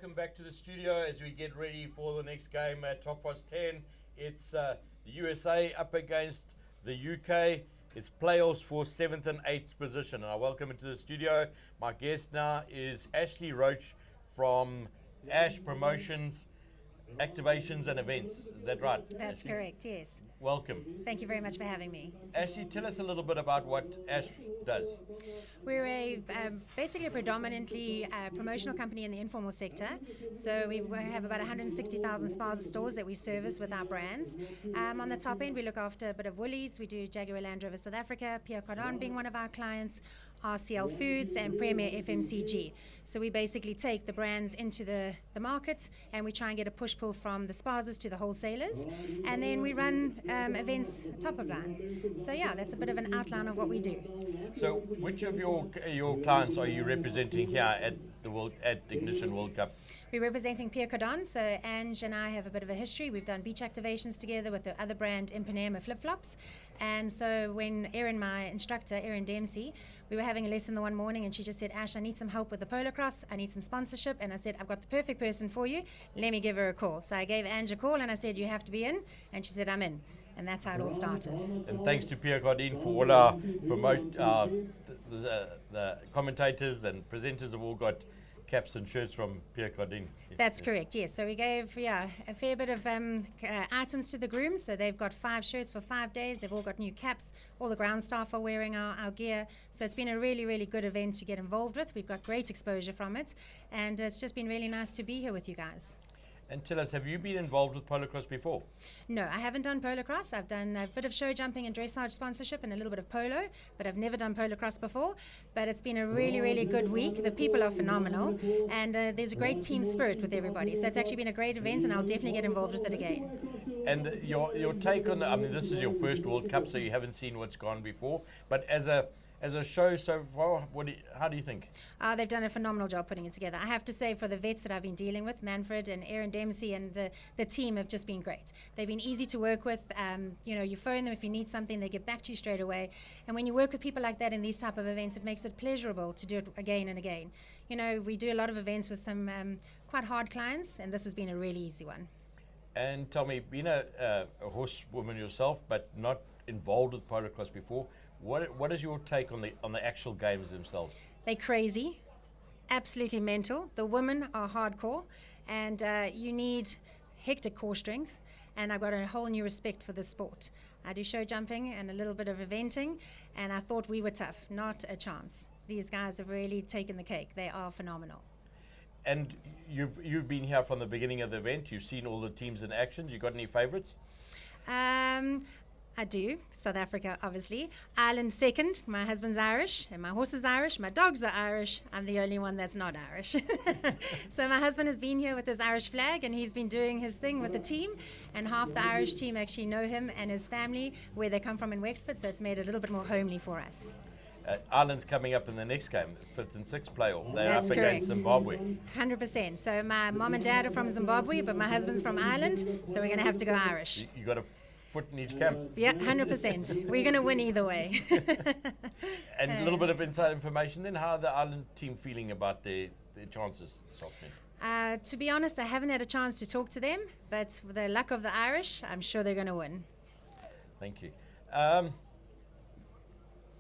welcome back to the studio as we get ready for the next game at Polocrosse 10. It's the USA up against the UK. It's playoffs for 7th and 8th position. And I welcome into the studio. My guest now is Ashley Roach from Ash Promotions, Activations and Events. Is that right? That's Ashley? correct, yes. Welcome. Thank you very much for having me. Ashley, tell us a little bit about what Ash does. We're basically a predominantly promotional company in the informal sector. So we have about 160,000 spas stores that we service with our brands. On the top end, we look after a bit of Woolies. We do Jaguar Land Rover South Africa, Pierre Cardin being one of our clients, RCL Foods and Premier FMCG. So we basically take the brands into the market and we try and get a push-pull from the spas to the wholesalers. And then we run events top of line. So yeah, that's a bit of an outline of what we do. So which of your clients are you representing here at the Ignition World Cup? We're representing Pierre Cardin, so Ange and I have a bit of a history. We've done beach activations together with the other brand Ipanema flip-flops. And so when Erin, my instructor, Erin Dempsey, we were having a lesson the one morning and she just said, Ash, I need some help with the Polocrosse. I need some sponsorship. And I said, I've got the perfect person for you. Let me give her a call. So I gave Ange a call and I said, you have to be in. And she said, I'm in. And that's how it all started. And thanks to Pierre Cardin for all our the commentators and presenters have all got caps and shirts from Pierre Cardin. That's correct, yes. So we gave, a fair bit of items to the grooms. So they've got 5 shirts for 5 days. They've all got new caps. All the ground staff are wearing our gear. So it's been a really, really good event to get involved with. We've got great exposure from it. And it's just been really nice to be here with you guys. And tell us, have you been involved with Polocrosse before? No, I haven't done Polocrosse. I've done a bit of show jumping and dressage sponsorship and a little bit of polo, but I've never done Polocrosse before. But it's been a really, really good week. The people are phenomenal, and there's a great team spirit with everybody. So it's actually been a great event, and I'll definitely get involved with it again. And your take on, this is your first World Cup, so you haven't seen what's gone before, but as a show so far, how do you think? They've done a phenomenal job putting it together. I have to say, for the vets that I've been dealing with, Manfred and Erin Dempsey and the team have just been great. They've been easy to work with. You phone them if you need something, they get back to you straight away. And when you work with people like that in these type of events, it makes it pleasurable to do it again and again. We do a lot of events with some quite hard clients, and this has been a really easy one. And tell me, being a horsewoman yourself, but not involved with Polocrosse before, what is your take on the actual games themselves? They're crazy, absolutely mental. The women are hardcore, and you need hectic core strength. And I've got a whole new respect for this sport. I do show jumping and a little bit of eventing, and I thought we were tough. Not a chance. These guys have really taken the cake. They are phenomenal. And you've been here from the beginning of the event. You've seen all the teams in action. You got any favourites? I do. South Africa, obviously. Ireland second. My husband's Irish, and my horse is Irish. My dogs are Irish. I'm the only one that's not Irish. So my husband has been here with his Irish flag, and he's been doing his thing with the team. And half the Irish team actually know him and his family, where they come from in Wexford, so it's made it a little bit more homely for us. Ireland's coming up in the next game, 5th and 6th playoff. They're That's up against correct. Zimbabwe. 100%. So my mom and dad are from Zimbabwe, but my husband's from Ireland, so we're going to have to go Irish. You got a foot in each camp. Yeah, 100%. We're going to win either way. And a little bit of inside information then, how are the Ireland team feeling about their chances this afternoon? To be honest, I haven't had a chance to talk to them, but with the luck of the Irish, I'm sure they're going to win. Thank you.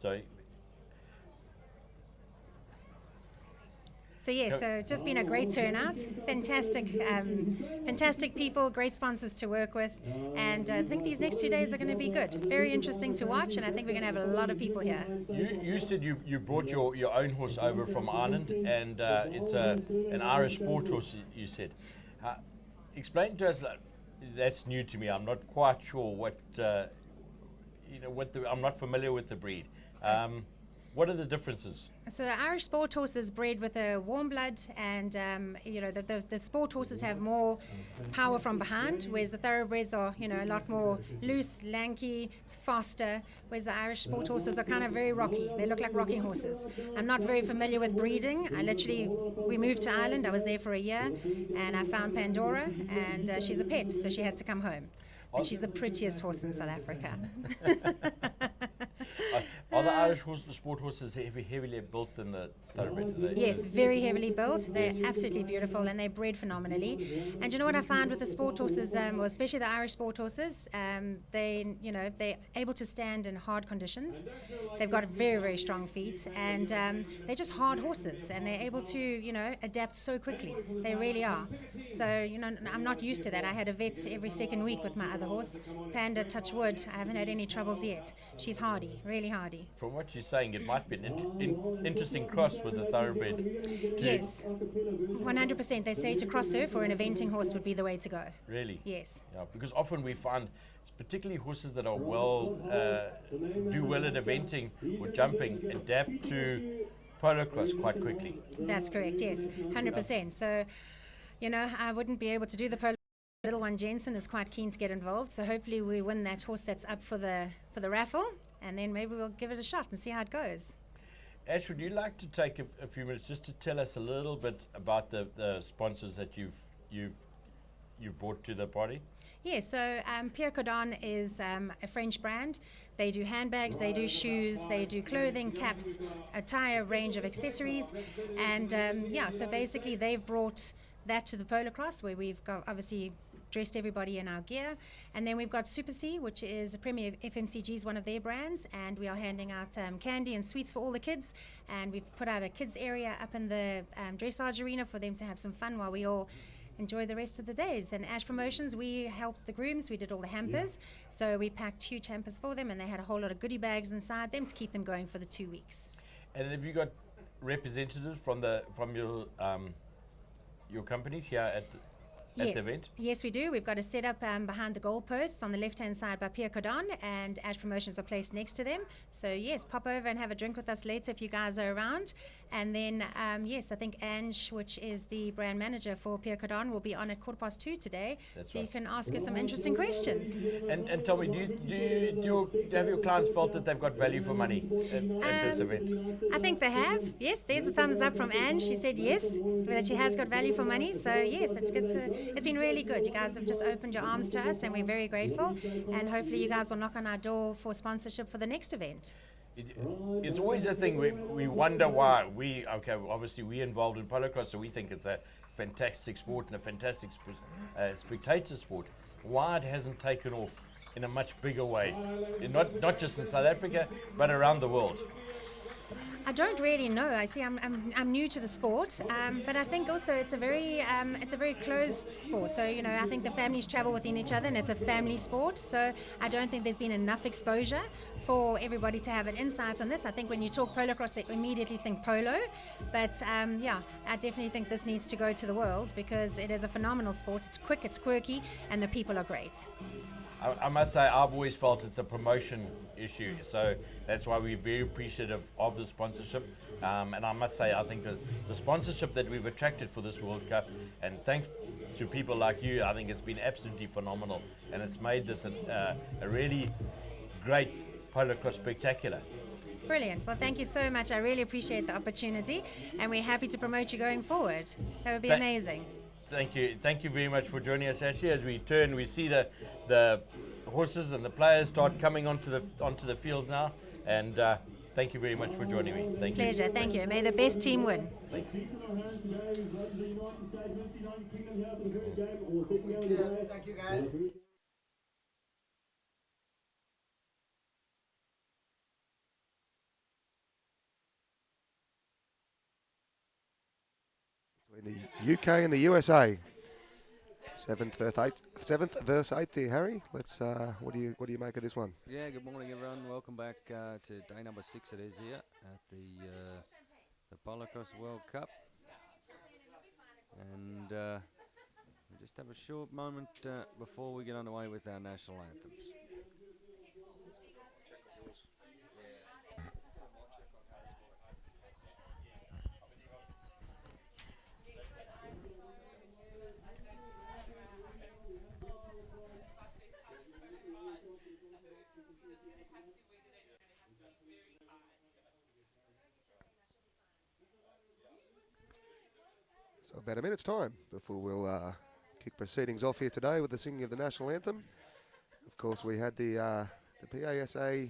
Sorry. So yes, so it's just been a great turnout. Fantastic people, great sponsors to work with, and I think these next 2 days are going to be good. Very interesting to watch, and I think we're going to have a lot of people here. You said you brought your own horse over from Ireland, and it's an Irish sport horse. You said. Explain to us. That's new to me. I'm not quite sure what I'm not familiar with the breed. What are the differences? So the Irish sport horse is bred with a warm blood, and the sport horses have more power from behind, whereas the thoroughbreds are a lot more loose, lanky, faster, whereas the Irish sport horses are kind of very rocky. They look like rocking horses. I'm not very familiar with breeding. We moved to Ireland. I was there for a year, and I found Pandora, and she's a pet, so she had to come home. And she's the prettiest horse in South Africa. Are the Irish sport horses heavily built in the thoroughbred? Yes, very heavily built. They're absolutely beautiful and they're bred phenomenally. And you know what I found with the sport horses, well, especially the Irish sport horses, they're able to stand in hard conditions. They've got very, very strong feet, and they're just hard horses, and they're able to, adapt so quickly. They really are. So, I'm not used to that. I had a vet every second week with my other horse, Panda, touch wood. I haven't had any troubles yet. She's hardy, really hardy. From what you're saying, it might be an interesting cross with the thoroughbred. Yes, 100%. They say to cross her for an eventing horse would be the way to go. Really? Yes. Yeah, because often we find, particularly horses that are do well at eventing or jumping, adapt to polocrosse quite quickly. That's correct, yes, 100%. So, I wouldn't be able to do the polo. Little one Jensen is quite keen to get involved, so hopefully we win that horse that's up for the raffle, and then maybe we'll give it a shot and see how it goes. Ash, would you like to take a few minutes just to tell us a little bit about the sponsors that you've brought to the party? Yeah, so Pierre Cardin is a French brand. They do handbags, they do shoes, they do clothing, caps, a entire range of accessories, and so basically they've brought that to the Polocrosse, where we've got obviously dressed everybody in our gear. And then we've got Super C, which is a Premier FMCG, is one of their brands, and we are handing out candy and sweets for all the kids. And we've put out a kids area up in the dressage arena for them to have some fun while we all enjoy the rest of the days. And Ash Promotions, we helped the grooms, we did all the hampers. So we packed huge hampers for them, and they had a whole lot of goodie bags inside them to keep them going for the 2 weeks. And have you got representatives from your companies here at the event? Yes, we do. We've got a setup behind the goalposts on the left-hand side by Pierre Cardin, and Ash Promotions are placed next to them. So, yes, pop over and have a drink with us later if you guys are around. And then, I think Ange, which is the brand manager for Pierre Cardin, will be on at 2:15 today. That's so right. you can ask her some interesting questions. And tell me, have your clients felt that they've got value for money at this event? I think they have. Yes, there's a thumbs up from Anne. She said yes, that she has got value for money. So yes, it's been really good. You guys have just opened your arms to us, and we're very grateful. And hopefully you guys will knock on our door for sponsorship for the next event. It's always a thing we wonder why obviously we're involved in polocrosse, so we think it's a fantastic sport and a fantastic spectator sport. Why it hasn't taken off in a much bigger way, not just in South Africa, but around the world. I don't really know. I see. I'm new to the sport, but I think also it's a very closed sport. So I think the families travel within each other, and it's a family sport. So I don't think there's been enough exposure for everybody to have an insight on this. I think when you talk polocrosse, they immediately think polo, but I definitely think this needs to go to the world because it is a phenomenal sport. It's quick, it's quirky, and the people are great. I must say, I've always felt it's a promotion issue, so that's why we're very appreciative of the sponsorship. And I must say, I think the sponsorship that we've attracted for this World Cup, and thanks to people like you, I think it's been absolutely phenomenal, and it's made this a really great polocrosse spectacular. Brilliant. Well, thank you so much. I really appreciate the opportunity, and we're happy to promote you going forward. That would be amazing. Thank you very much for joining us, Ashley. As we turn, we see the horses and the players start coming onto the field now, and thank you very much for joining me. Thank you. Pleasure. Thank you. May the best team win. Thanks. Thank you, guys. In the UK and the USA. Seventh verse eighth there, Harry. Let's. What do you make of this one? Yeah, good morning, everyone. Welcome back to day number 6. It is here at the Polocrosse World Cup, and we'll just have a short moment before we get underway with our national anthems. So about a minute's time before we'll kick proceedings off here today with the singing of the national anthem. Of course, we had the PASA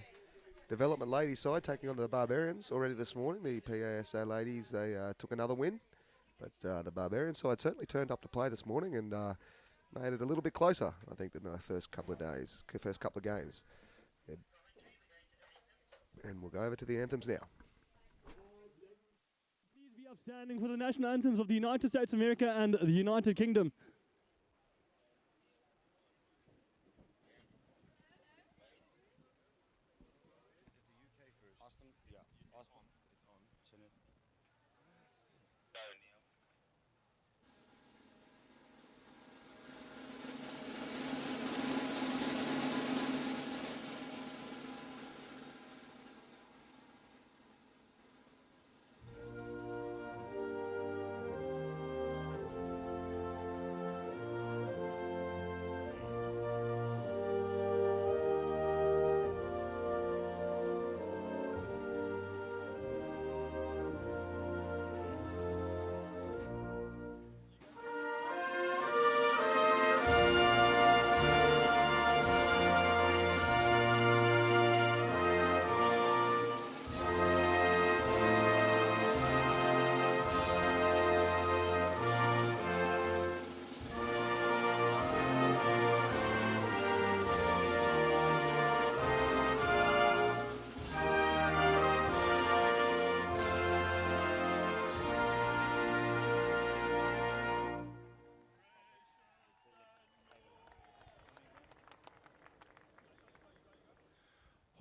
development ladies side taking on the Barbarians already this morning. The PASA ladies, they took another win, but the Barbarian side certainly turned up to play this morning and made it a little bit closer, I think, than the first couple of games. And we'll go over to the anthems now. Please be upstanding for the national anthems of the United States of America and the United Kingdom.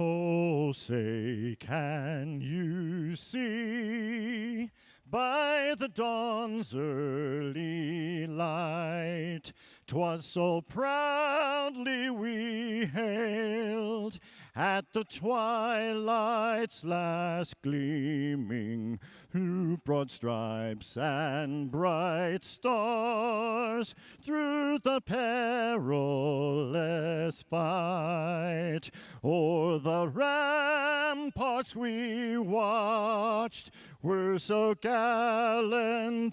Oh, say, can you see by the dawn's early light 'twas so proudly we hailed at the twilight's last gleaming, who broad stripes and bright stars through the perilous fight. O'er the ramparts we watched were so gallantly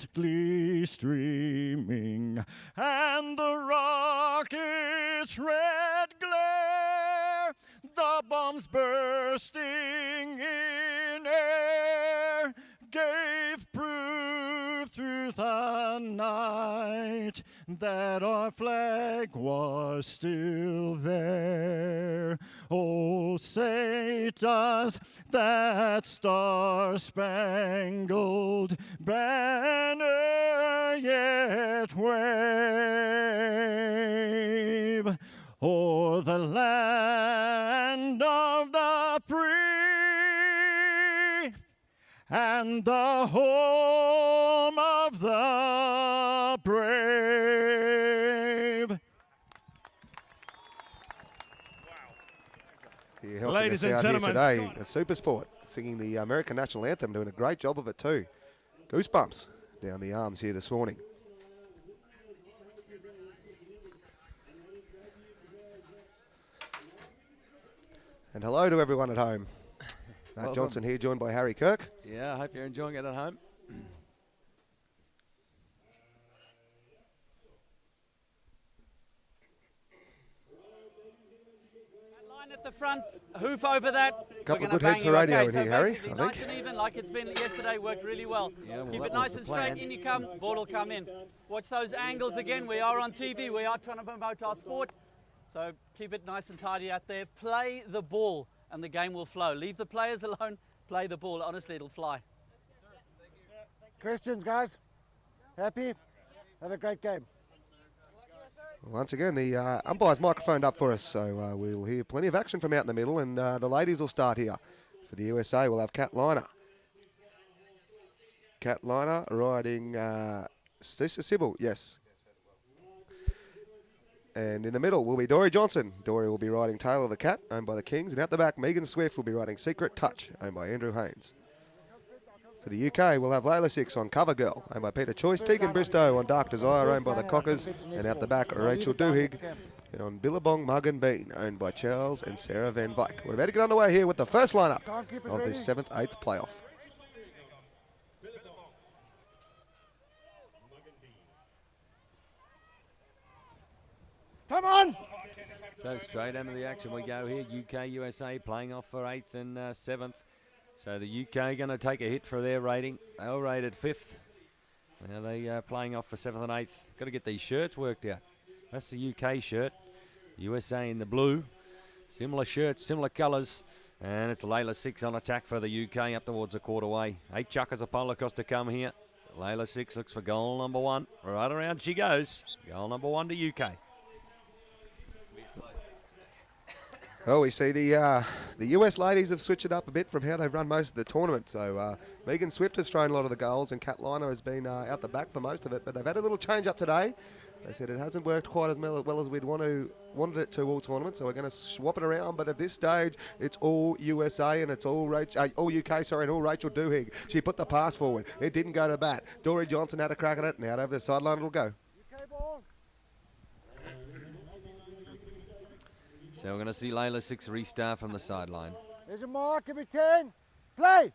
streaming, and the rocket's red glare, the bombs bursting in air, gave proof through the night that our flag was still there. Oh, say, does that star-spangled banner yet wave o'er the land of the free and the home of the brave? Ladies and gentlemen, today at Supersport, singing the American National Anthem, doing a great job of it too. Goosebumps down the arms here this morning. And hello to everyone at home. Matt Johnson here, joined by Harry Kirk. Yeah, I hope you're enjoying it at home. Line at the front, hoof over that. Couple of good heads for radio in here, Harry, I Nice think. and even, like it's been yesterday, worked really well. Yeah, well, Keep that it nice was and the straight, plan. in you come, ball will come in. Watch those angles again, we are on TV, we are trying to promote our sport. So keep it nice and tidy out there. Play the ball and the game will flow. Leave the players alone, play the ball. Honestly, it'll fly. Questions, guys? Happy? Have a great game. Once again, the umpire's microphoned up for us, so we'll hear plenty of action from out in the middle, and the ladies will start here. For the USA, we'll have Kat Liner. Kat Liner riding Stisa Sybil, yes. And in the middle will be Dory Johnson. Dory will be riding Taylor the Cat, owned by the Kings. And out the back, Megan Swift will be riding Secret Touch, owned by Andrew Haynes. For the UK, we'll have Layla Six on Cover Girl, owned by Peter Choice. Tegan Bristow on Dark Desire, owned by the Cockers. And out the back, Rachel Duhigg on Billabong Mug and Bean, owned by Charles and Sarah Van Vyk. We're about to get underway here with the first lineup of this 7th-8th playoff. Come on! So straight into the action we go here. UK, USA playing off for 8th and 7th. So the UK going to take a hit for their rating. They were rated 5th. Now they playing off for 7th and 8th. Got to get these shirts worked out. That's the UK shirt. USA in the blue. Similar shirts, similar colours. And it's Layla 6 on attack for the UK up towards the quarterway. 8 chuckers of Polocrosse to come here. Layla 6 looks for goal number 1. Right around she goes. Goal number 1 to UK. Oh, we see the US ladies have switched it up a bit from how they've run most of the tournament. So Megan Swift has thrown a lot of the goals and Kat Liner has been out the back for most of it. But they've had a little change up today. They said it hasn't worked quite as well as we'd wanted it to all tournament. So we're going to swap it around. But at this stage, it's all USA and it's all UK, and all Rachel Duhigg. She put the pass forward. It didn't go to bat. Dory Johnson had a crack at it. Now over the sideline it'll go. UK ball. So we're going to see Layla 6 restart from the sideline. There's a mark, every 10. Play.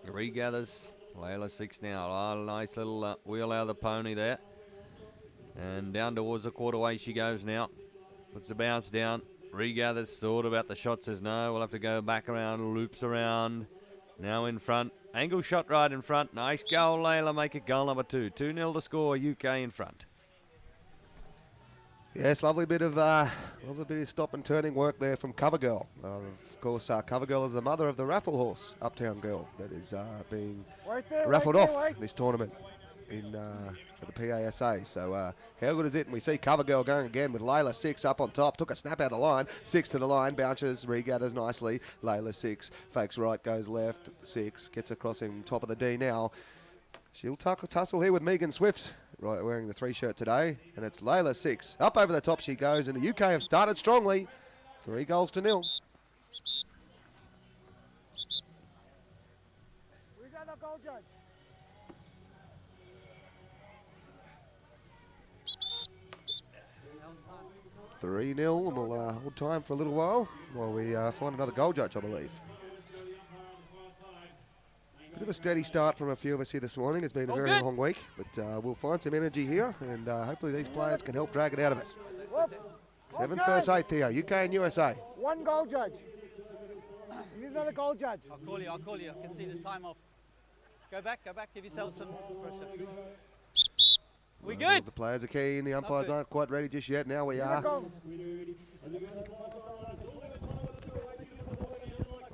Regathers. Layla 6 now. Oh, nice little wheel out of the pony there. And down towards the quarterway she goes now. Puts the bounce down. Regathers, thought about the shot, says no. We'll have to go back around, loops around. Now in front. Angle shot right in front. Nice goal, Layla. Make it goal number 2. 2-0 to score. UK in front. Yes, lovely bit of stop and turning work there from Covergirl. Of course, Covergirl is the mother of the raffle horse, Uptown Girl, that is being raffled off this tournament for the PASA. So how good is it? And we see Covergirl going again with Layla 6 up on top. Took a snap out of the line. 6 to the line. Bounces, regathers nicely. Layla 6 fakes right, goes left. 6 gets across in top of the D now. She'll tussle here with Megan Swift. Right, wearing the 3 shirt today, and it's Layla 6. Up over the top she goes, and the UK have started strongly. 3 goals to 0. Where's the other goal judge? Three 0 and we'll hold time for a little while we find another goal judge, I believe. Bit of a steady start from a few of us here this morning. It's been a very long week, but we'll find some energy here, and hopefully these players can help drag it out of us. 7th versus 8th here, UK and USA. 1 goal judge. You need another goal judge. I'll call you. I can see this time off. Go back, give yourself some pressure. We good? The players are keen, the umpires aren't quite ready just yet. Now we are.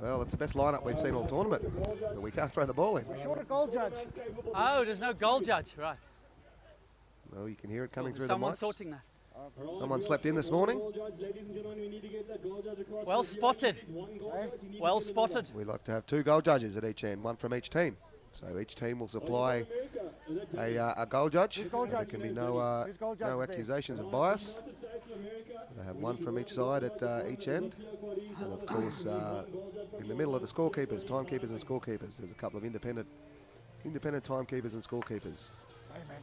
Well, it's the best lineup we've seen all tournament, but we can't throw the ball in. We're short a goal judge. Oh, there's no goal judge, right. Well, you can hear it coming through Someone's the mics. sorting that. Someone slept in this morning. Well spotted. Well spotted. We like to have 2 goal judges at each end, 1 from each team. So each team will supply a goal judge. There can be no accusations of bias. They have 1 from each side at each end. And of course, in the middle of the scorekeepers, timekeepers and scorekeepers, there's a couple of independent timekeepers and scorekeepers. Amen.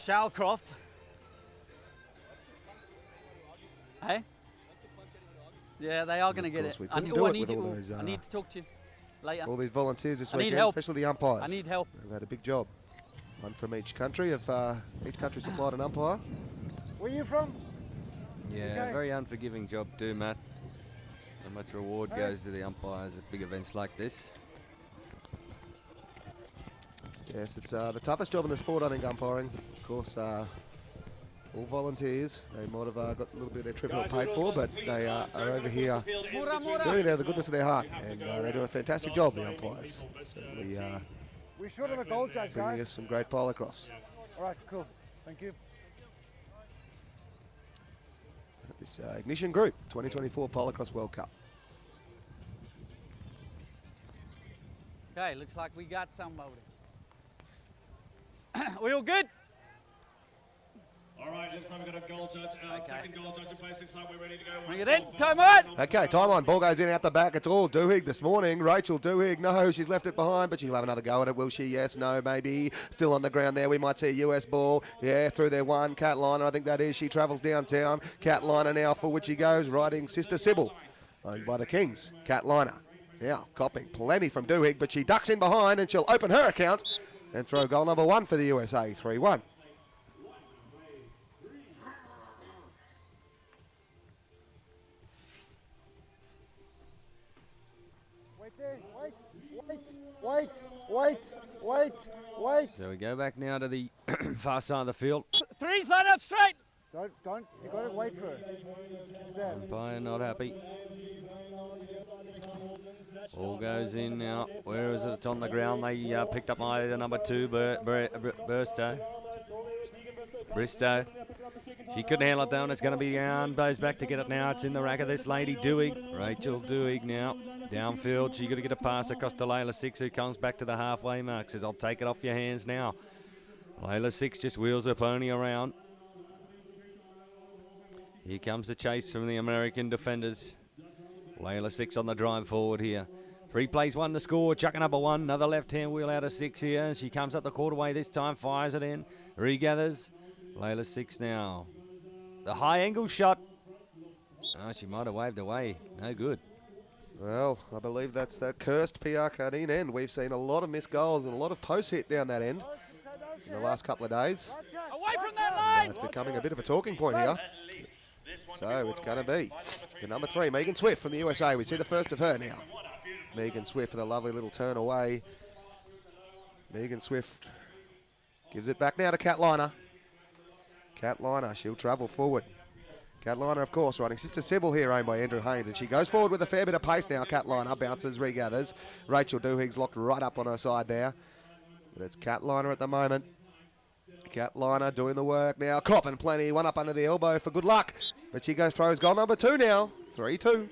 Shallcroft. Hey? Yeah, they are going to get it. I need to talk to you later. All these volunteers this weekend, help. especially the umpires. I need help. They've had a big job. 1 from each country. Each country supplied an umpire. Where are you from? Yeah, very unforgiving job too, Matt. Not much reward goes to the umpires at big events like this. Yes, it's the toughest job in the sport, I think, umpiring. Of course, all volunteers. They might have got a little bit of their trip not paid for, but they are over here doing it out of the goodness of their heart. And they do a fantastic job, the umpires. Certainly We're short of a goal judge, bringing guys. us some great polocrosse. All right, cool. Thank you. This Ignition Group 2024 Polocrosse World Cup. Okay, looks like we got some over there. We all good? All right, looks like we've got a goal judge. Our second goal judge in place. Looks like we're ready to go. Bring it in. Time on! Okay, time on. Ball goes in out the back. It's all Duhigg this morning. Rachel Duhigg, no, she's left it behind, but she'll have another go at it, will she? Yes, no, maybe. Still on the ground there. We might see a US ball. Yeah, through there one. Kat Liner, I think that is. She travels downtown. Kat Liner now forward she goes, riding Sister Sybil, owned by the Kings. Kat Liner now copping plenty from Duhigg, but she ducks in behind and she'll open her account and throw goal number 1 for the USA, 3-1. Wait there. Wait. So we go back now to the far side of the field. Threes, line up straight. Don't. You got to wait for it. Stand. Umpire not happy. Ball goes in now. Where is it? It's on the ground. They picked up the number 2, Bristow. She couldn't handle it though, and it's going to be down. Goes back to get it now. It's in the rack of this lady, Dewey. Rachel Dewey now. Downfield. She's got to get a pass across to Layla 6, who comes back to the halfway mark. Says, I'll take it off your hands now. Layla 6 just wheels her pony around. Here comes the chase from the American defenders. Layla 6 on the drive forward here. 3 plays 1 to score. Chucker number 1. Another left-hand wheel out of 6 here. She comes up the quarterway this time. Fires it in. Regathers. Layla 6 now. The high angle shot. Oh, she might have waved away. No good. Well, I believe that's the cursed PR Cardine end. We've seen a lot of missed goals and a lot of posts hit down that end in the last couple of days. Away from that line. It's becoming a bit of a talking point here. So it's going to be the number 3, Megan Swift from the USA. We see the first of her now. Megan Swift with a lovely little turn away. Megan Swift gives it back now to Cat Liner. Cat Liner, she'll travel forward. Cat Liner, of course, riding Sister Sybil here, owned by Andrew Haynes, and she goes forward with a fair bit of pace now. Cat Liner bounces, regathers. Rachel Doohig's locked right up on her side there. But it's Cat Liner at the moment. Cat Liner doing the work now. Copping plenty, one up under the elbow for good luck. But she throws goal number 2 now. 3-2.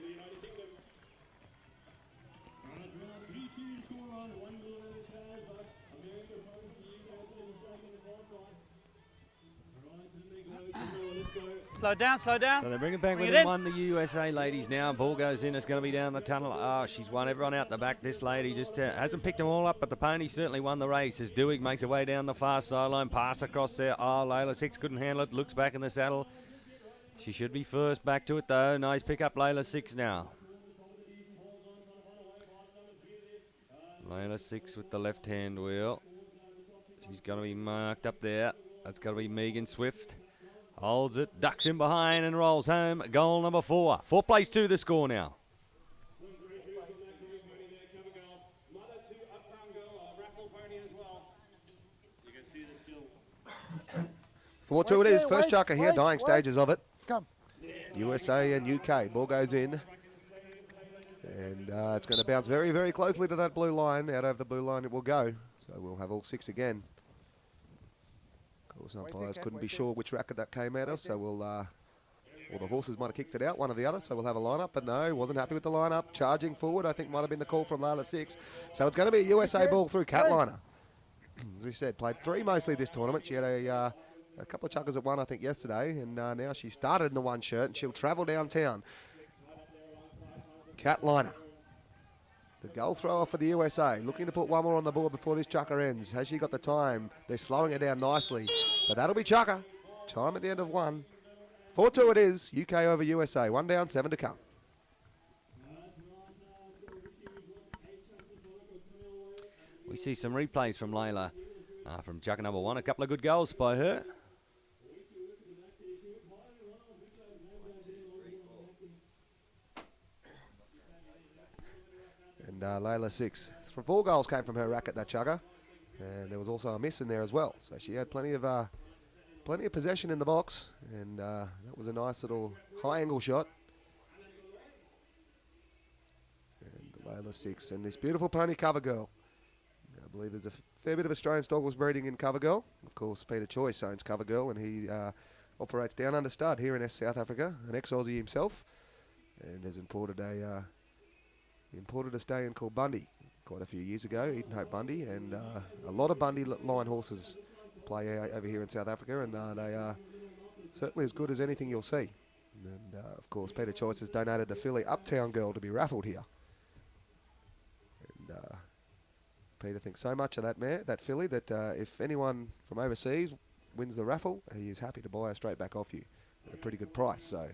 Slow down. So they bring it back within 1, the USA ladies now. Ball goes in. It's going to be down the tunnel. Oh, she's won everyone out the back. This lady just hasn't picked them all up, but the pony certainly won the race as Dewey makes her way down the far sideline. Pass across there. Oh, Layla 6 couldn't handle it. Looks back in the saddle. She should be first. Back to it, though. Nice pick up, Layla 6 now. Layla 6 with the left-hand wheel. She's going to be marked up there. That's going to be Megan Swift. Holds it, ducks in behind and rolls home. Goal number 4. 4 plays 2 the score now. 4-2 it is. First chucker here, dying stages of it. Come. USA and UK. Ball goes in. And it's going to bounce very, very closely to that blue line. Out over the blue line it will go. So we'll have all 6 again. Of course, umpires couldn't be sure which racket that came out of, so we'll, well, the horses might have kicked it out, one or the other, so we'll have a lineup, but no, wasn't happy with the lineup. Charging forward, I think might have been the call from Layla 6. So it's going to be a USA ball through Cat Liner. As we said, played 3 mostly this tournament. She had a couple of chuckers at 1, I think, yesterday, and now she started in the 1 shirt, and she'll travel downtown. Cat Liner. The goal thrower for the USA, looking to put 1 more on the board before this chucker ends. Has she got the time? They're slowing it down nicely, but that'll be chucker. Time at the end of 1. 4-2 it is, UK over USA. 1 down, 7 to come. We see some replays from Layla from chucker number 1. A couple of good goals by her. And Layla 6. 4 goals came from her racket, that chugger. And there was also a miss in there as well. So she had plenty of possession in the box. And that was a nice little high angle shot. And Layla 6. And this beautiful pony Cover Girl. I believe there's a fair bit of Australian stockholds breeding in Cover Girl. Of course, Peter Choice owns Cover Girl. And he operates down under stud here in South Africa. An ex-Aussie himself. And has imported a... He imported a stallion called Bundy quite a few years ago, Eden Hope Bundy, and a lot of Bundy line horses play over here in South Africa, and they are certainly as good as anything you'll see. And of course, Peter Choice has donated the filly Uptown Girl to be raffled here. And Peter thinks so much of that mare, that filly, that if anyone from overseas wins the raffle, he is happy to buy her straight back off you at a pretty good price. So.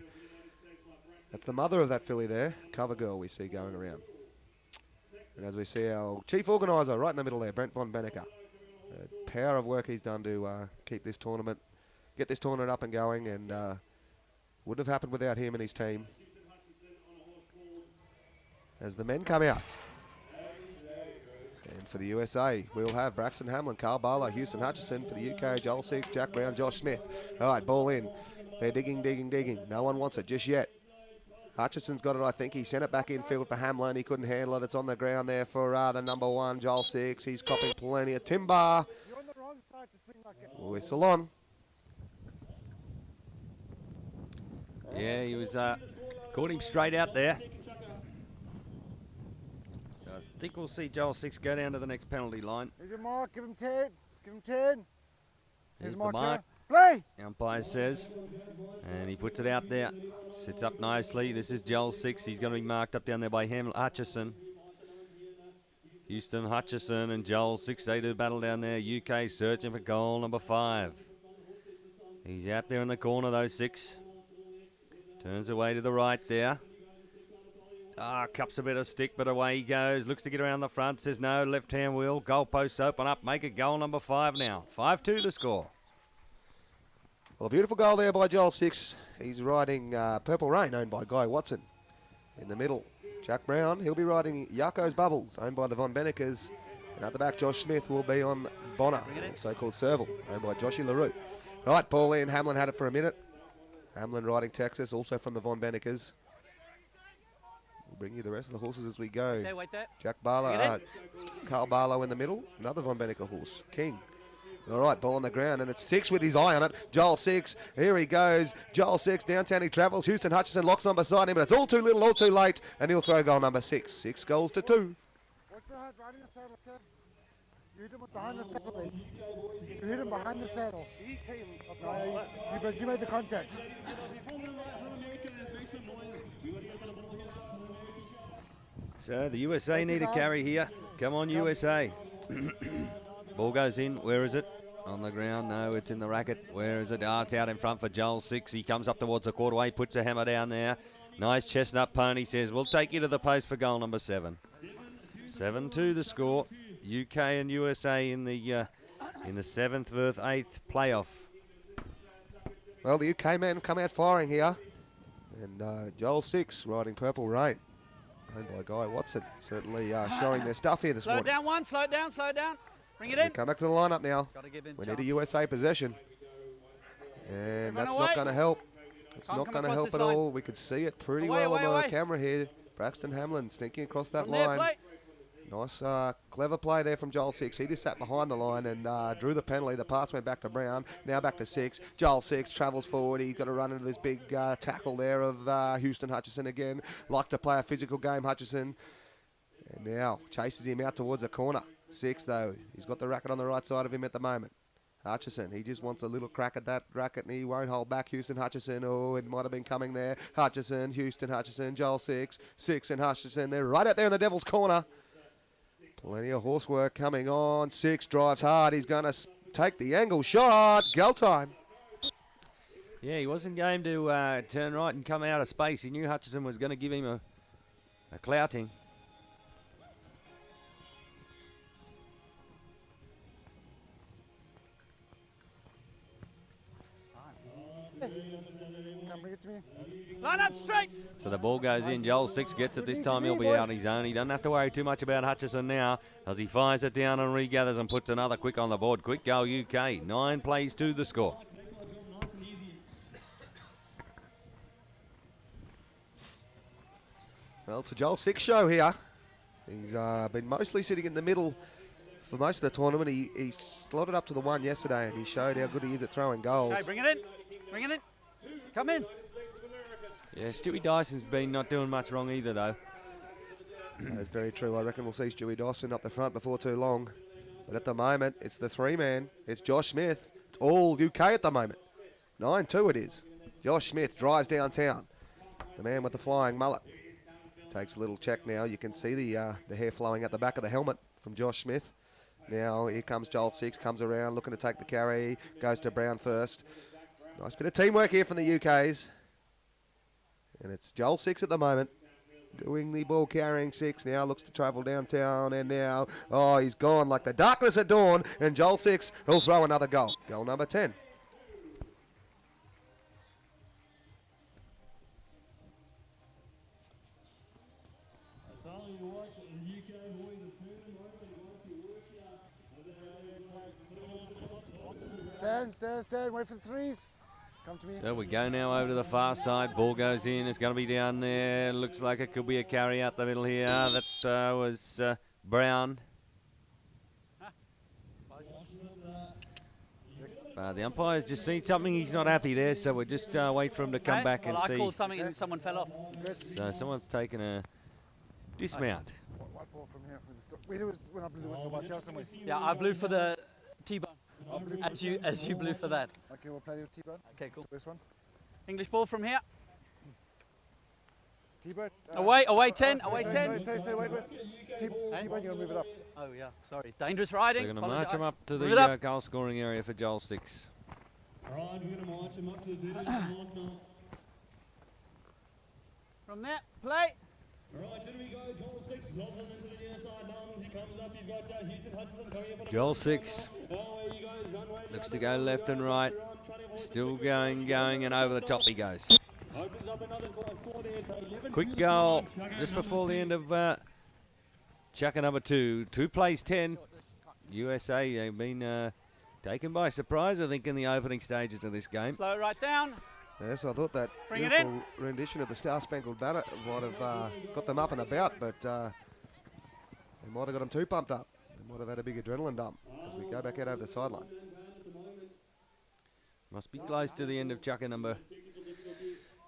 That's the mother of that filly there, Cover Girl, we see going around. And as we see our chief organiser right in the middle there, Brent von Benneker. Power of work he's done to keep this tournament, get this tournament up and going, and wouldn't have happened without him and his team. As the men come out, for the USA, we'll have Braxton Hamlin, Carl Barlow, Houston Hutchison. For the UK, Joel Six, Jack Brown, Josh Smith. All right, ball in. They're digging. No one wants it just yet. Hutchison's got it, I think. He sent it back infield for Hamlin. He couldn't handle it. It's on the ground there for the number 1, Joel Six. He's copping plenty of timber. You're on the wrong side to swing like it. Whistle on. Yeah, he was caught him straight out there. So I think we'll see Joel Six go down to the next penalty line. Here's your mark. Give him 10. Give him 10. Here's the mark. Play. Umpire says, and he puts it out there. Sits up nicely. This is Joel Six. He's going to be marked up down there by Hutchison. Houston Hutchison and Joel Six. They do battle down there. UK searching for goal number 5. He's out there in the corner though, Six. Turns away to the right there. Cups a bit of stick, but away he goes. Looks to get around the front. Says no, left-hand wheel. Goalposts open up. Make it goal number 5 now. 5-2 the score. Well, a beautiful goal there by Joel Six. He's riding Purple Rain, owned by Guy Watson. In the middle, Jack Brown. He'll be riding Yarko's Bubbles, owned by the Von Benekers. And at the back, Josh Smith will be on Bonner, so-called Serval, owned by Joshy LaRue. Right, ball in. Hamlin had it for a minute. Hamlin riding Texas, also from the Von Benekers. We'll bring you the rest of the horses as we go. Okay, wait there. Jack Barlow, Carl Barlow in the middle. Another Von Beneker horse, King. All right, ball on the ground, and it's Six with his eye on it. Joel Six, here he goes. Joel Six, downtown he travels. Houston Hutchison locks on beside him, but it's all too little, all too late, and he'll throw goal number 6. 6 goals to 2. What's behind riding the saddle, okay? You hit him behind the saddle, then. You hit him behind the saddle. He came up but you made the contact. So the USA need a carry here. Come on, USA. Ball goes in. Where is it? On the ground. No, it's in the racket. Where is it? It's out in front for Joel Six. He comes up towards the quarterway, puts a hammer down there. Nice chestnut pony. Says, we'll take you to the post for goal number 7. 7-2 the score. UK and USA in the 7th versus 8th playoff. Well, the UK men have come out firing here. And Joel Six riding Purple Rain, owned by Guy Watson. Certainly showing their stuff here this morning. Slow down one, slow it down, slow it down. Bring it in. Come back to the lineup now. Gotta give him We chance. need a USA possession. And Run that's away. not going to help. It's Can't not come going to across help this at line. all. We could see it pretty Away, well away, on the away. camera here. Braxton Hamlin sneaking across that From there, line. play. Nice, clever play there from Joel Six. He just sat behind the line and drew the penalty. The pass went back to Brown. Now back to Six. Joel Six travels forward. He's got to run into this big tackle there of Houston Hutchison again. Like to play a physical game, Hutchison. And now chases him out towards the corner. Six, though. He's got the racket on the right side of him at the moment. Hutchison, he just wants a little crack at that racket, and he won't hold back. Houston Hutchison, oh, it might have been coming there. Hutchison, Houston Hutchison, Joel Six. Six and Hutchison, they're right out there in the devil's corner. Plenty of horse work coming on. Six drives hard. He's going to take the angle shot. Goal time. Yeah, he wasn't game to turn right and come out of space. He knew Hutchison was going to give him a clouting. Come bring it to me. Line up straight. So the ball goes in. Joel Six gets it. This time he'll be out on his own. He doesn't have to worry too much about Hutchison now as he fires it down and regathers and puts another quick on the board. Quick goal UK. 9 plays to the score. Well, it's a Joel Six show here. He's been mostly sitting in the middle for most of the tournament. He slotted up to the 1 yesterday, and he showed how good he is at throwing goals. Okay, bring it in. Bring it in. Come in. Yeah, Stewie Dyson's been not doing much wrong either, though. That's very true. I reckon we'll see Stewie Dyson up the front before too long. But at the moment, it's the 3-man. It's Josh Smith. It's all UK at the moment. 9-2 it is. Josh Smith drives downtown. The man with the flying mullet. Takes a little check now. You can see the hair flowing at the back of the helmet from Josh Smith. Now here comes Joel Six, comes around looking to take the carry. Goes to Brown first. Nice bit of teamwork here from the UKs. And it's Joel Six at the moment. Doing the ball carrying Six. Now looks to travel downtown. And now, oh, he's gone like the darkness at dawn. And Joel Six will throw another goal. Goal number 10. Stand. Wait for the threes. Come to me. So we go now over to the far side. Ball goes in. It's going to be down there. Looks like it could be a carry out the middle here. That was Brown. The umpire's just seen something. He's not happy there, so we'll just wait for him to come back and I see. called something and someone fell off. So someone's taken a dismount. White ball from here. We do when I blew the whistle about Chelsea. Yeah, I blew for the T-bone. As you blew for that. Okay, we'll play your T-bird. Okay, cool. This one. English ball from here. T-bird. Away 10, away 10. Sorry, wait. T-bird, you're going to move it up. Oh, yeah, sorry. Dangerous riding. So they're going to march him up to Move it the up. goal scoring area for Joel 6. All right, we're going to march him up to the 30 mark now. From there, play. All right, here we go. Joel 6 lobs him into the near side now. As he comes up, he's got Houston Hutchinson coming up. Joel 6 looks to go left and right. Still going, and over the top he goes. Opens up another score there. So 11 Quick goal just before the end of chucker number 2. 2 plays 10. USA, they've been taken by surprise, I think, in the opening stages of this game. Slow it right down. Yes, I thought that Bring it beautiful rendition of the Star Spangled Banner might have got them up and about, but they might have got them too pumped up. They might have had a big adrenaline dump as we go back out over the sideline. Must be close to the end of chucker number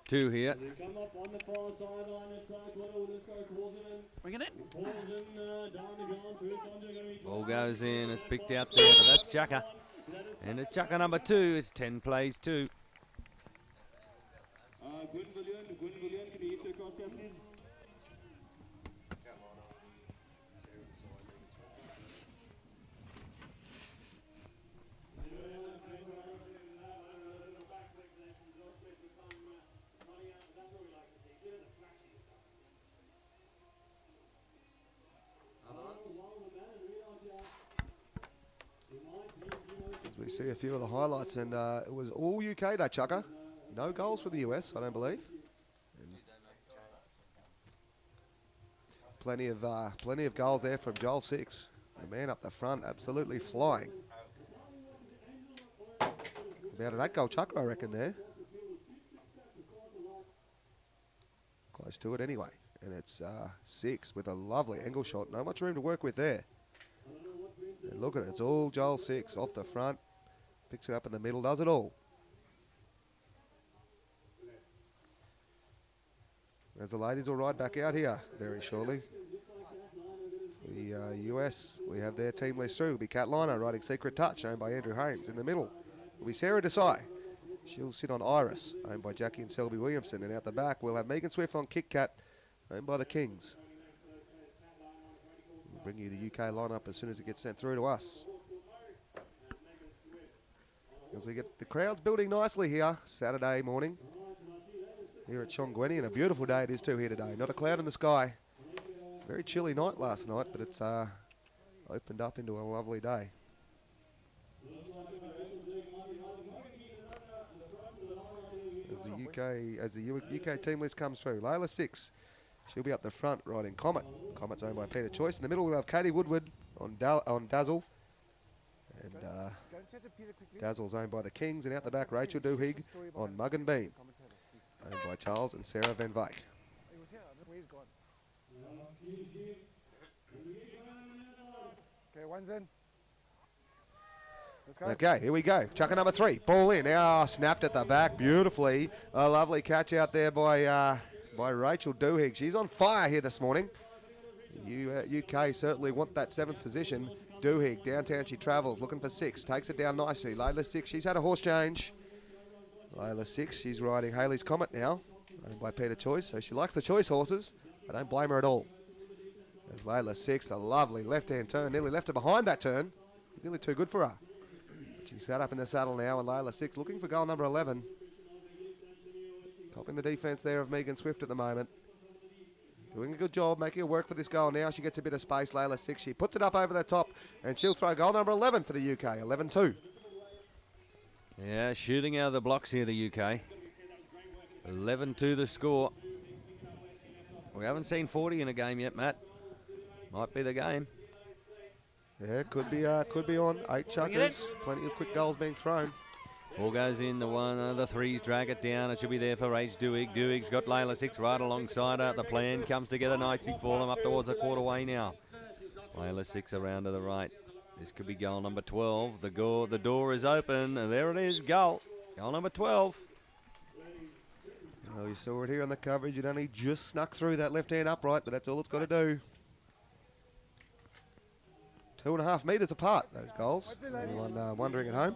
2 here. come up on the far sideline. It's Willisco calls him in. Bring it in. Calls him down the ground. First time they're going to be Ball goes in, it's picked out there, but that's chucker. And at chucker number 2 is 10 plays 2. Gwen Villian, can you hit you across here, please? As we see a few of the highlights, and it was all UK that chucker. No goals for the US, I don't believe. And plenty of goals there from Joel 6. The man up the front, absolutely flying. About an 8-goal chucker, I reckon, there. Close to it anyway. And it's 6 with a lovely angle shot. Not much room to work with there. And look at it, it's all Joel 6 off the front. Picks it up in the middle, does it all. As the ladies will ride back out here very shortly. The US, we have their team list through. It'll be Kat Liner riding Secret Touch, owned by Andrew Haynes. In the middle will be Sarah Desai. She'll sit on Iris, owned by Jackie and Selby Williamson. And out the back, we'll have Megan Swift on Kit Kat, owned by the Kings. We'll bring you the UK lineup as soon as it gets sent through to us. As we get the crowds building nicely here, Saturday morning. Here at Chongweni, and a beautiful day it is too here today. Not a cloud in the sky. Very chilly night last night, but it's opened up into a lovely day. As the UK team list comes through, Layla 6, she'll be up the front riding Comet. Comet's owned by Peter Choice. In the middle we'll have Katie Woodward on Dazzle, and Dazzle's owned by the Kings. And out the back, Rachel Duhigg on Mug and Beam, owned by Charles and Sarah Van Vyk. Okay, one's in. Let's go. Okay, here we go. Chucker number 3. Ball in. Now snapped at the back beautifully. A lovely catch out there by Rachel Duhigg. She's on fire here this morning. UK certainly want that 7th position. Duhigg, downtown she travels, looking for 6. Takes it down nicely. Layla 6, she's had a horse change. Layla 6, she's riding Haley's Comet now, owned by Peter Choice. So she likes the Choice horses. I don't blame her at all. There's Layla 6, a lovely left-hand turn. Nearly left her behind that turn. It's nearly too good for her. She's sat up in the saddle now, and Layla 6 looking for goal number 11. Topping the defence there of Megan Swift at the moment. Doing a good job, making it work for this goal now. She gets a bit of space, Layla 6. She puts it up over the top, and she'll throw goal number 11 for the UK, 11-2. Yeah, shooting out of the blocks here, the UK. 11-2 the score. We haven't seen 40 in a game yet, Matt. Might be the game. Yeah, could be on. 8 chuckers. Plenty of quick goals being thrown. Ball goes in, the one, the threes drag it down. It should be there for H. Duig. Duig's got Layla 6 right alongside her. The plan comes together nicely for them up towards the quarterway now. Layla 6 around to the right. This could be goal number 12. The door is open, and there it is, goal. Goal number 12. Oh, you saw it here on the coverage. It only just snuck through that left-hand upright, but that's all it's got to do. 2.5 metres apart, those goals. Anyone wondering at home?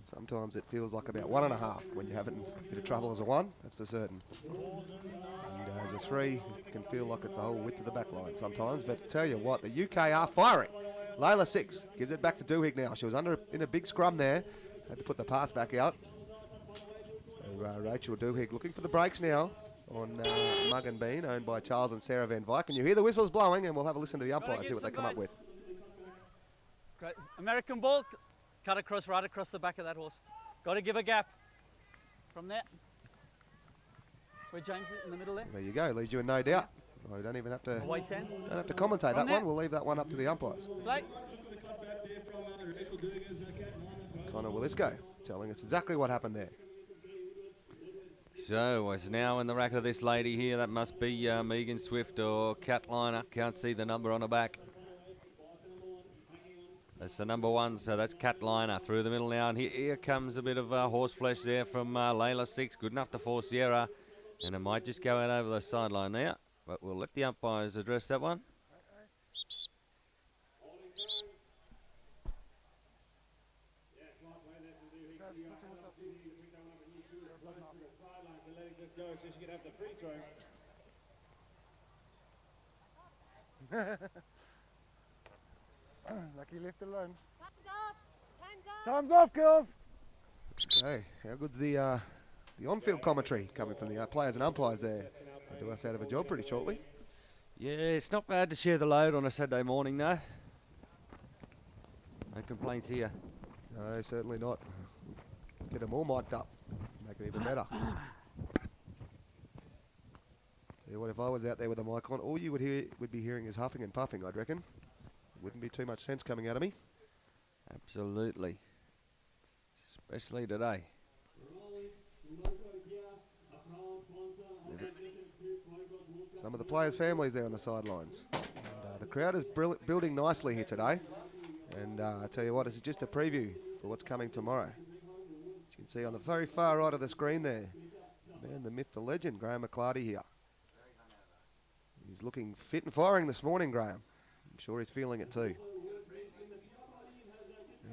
Sometimes it feels like about 1.5 when you're having a bit of trouble as a 1, that's for certain. And as a 3, it can feel like it's the whole width of the back line sometimes. But tell you what, the UK are firing. Layla 6 gives it back to Duhigg now. She was in a big scrum there. Had to put the pass back out. So Rachel Duhigg looking for the breaks now on Mug and Bean, owned by Charles and Sarah Van Vyk. And you hear the whistles blowing, and we'll have a listen to the umpires, see what they come up with. Great. American ball, cut across, right across the back of that horse. Got to give a gap from there. Where James is in the middle there. There you go, leaves you in no doubt. Well, you don't even have to. Away 10. Don't have to commentate that one. We'll leave that one up to the umpires. Play. Connor Willisco telling us exactly what happened there. So it's now in the rack of this lady here. That must be Megan Swift or Catliner. Can't see the number on the back. That's the number 1, so that's Catliner through the middle now. And here comes a bit of horse flesh there from Layla 6. Good enough to force Sierra. And it might just go out over the sideline there. But we'll let the umpires address that one. Lucky left alone. Time's off! Time's off, girls! Okay, how good's the on-field commentary coming from the players and umpires there? They do us out of a job pretty shortly. Yeah, it's not bad to share the load on a Saturday morning, though. No complaints here. No, certainly not. Get them all mic'd up, make it even better. Tell you what, if I was out there with a mic on, all you would be hearing is huffing and puffing, I'd reckon. Wouldn't be too much sense coming out of me. Absolutely. Especially today. Some of the players' families there on the sidelines. And, the crowd is building nicely here today. And I tell you what, this is just a preview for what's coming tomorrow. As you can see on the very far right of the screen there, man, the myth, the legend, Graham McClarty here. He's looking fit and firing this morning, Graham. I'm sure he's feeling it too.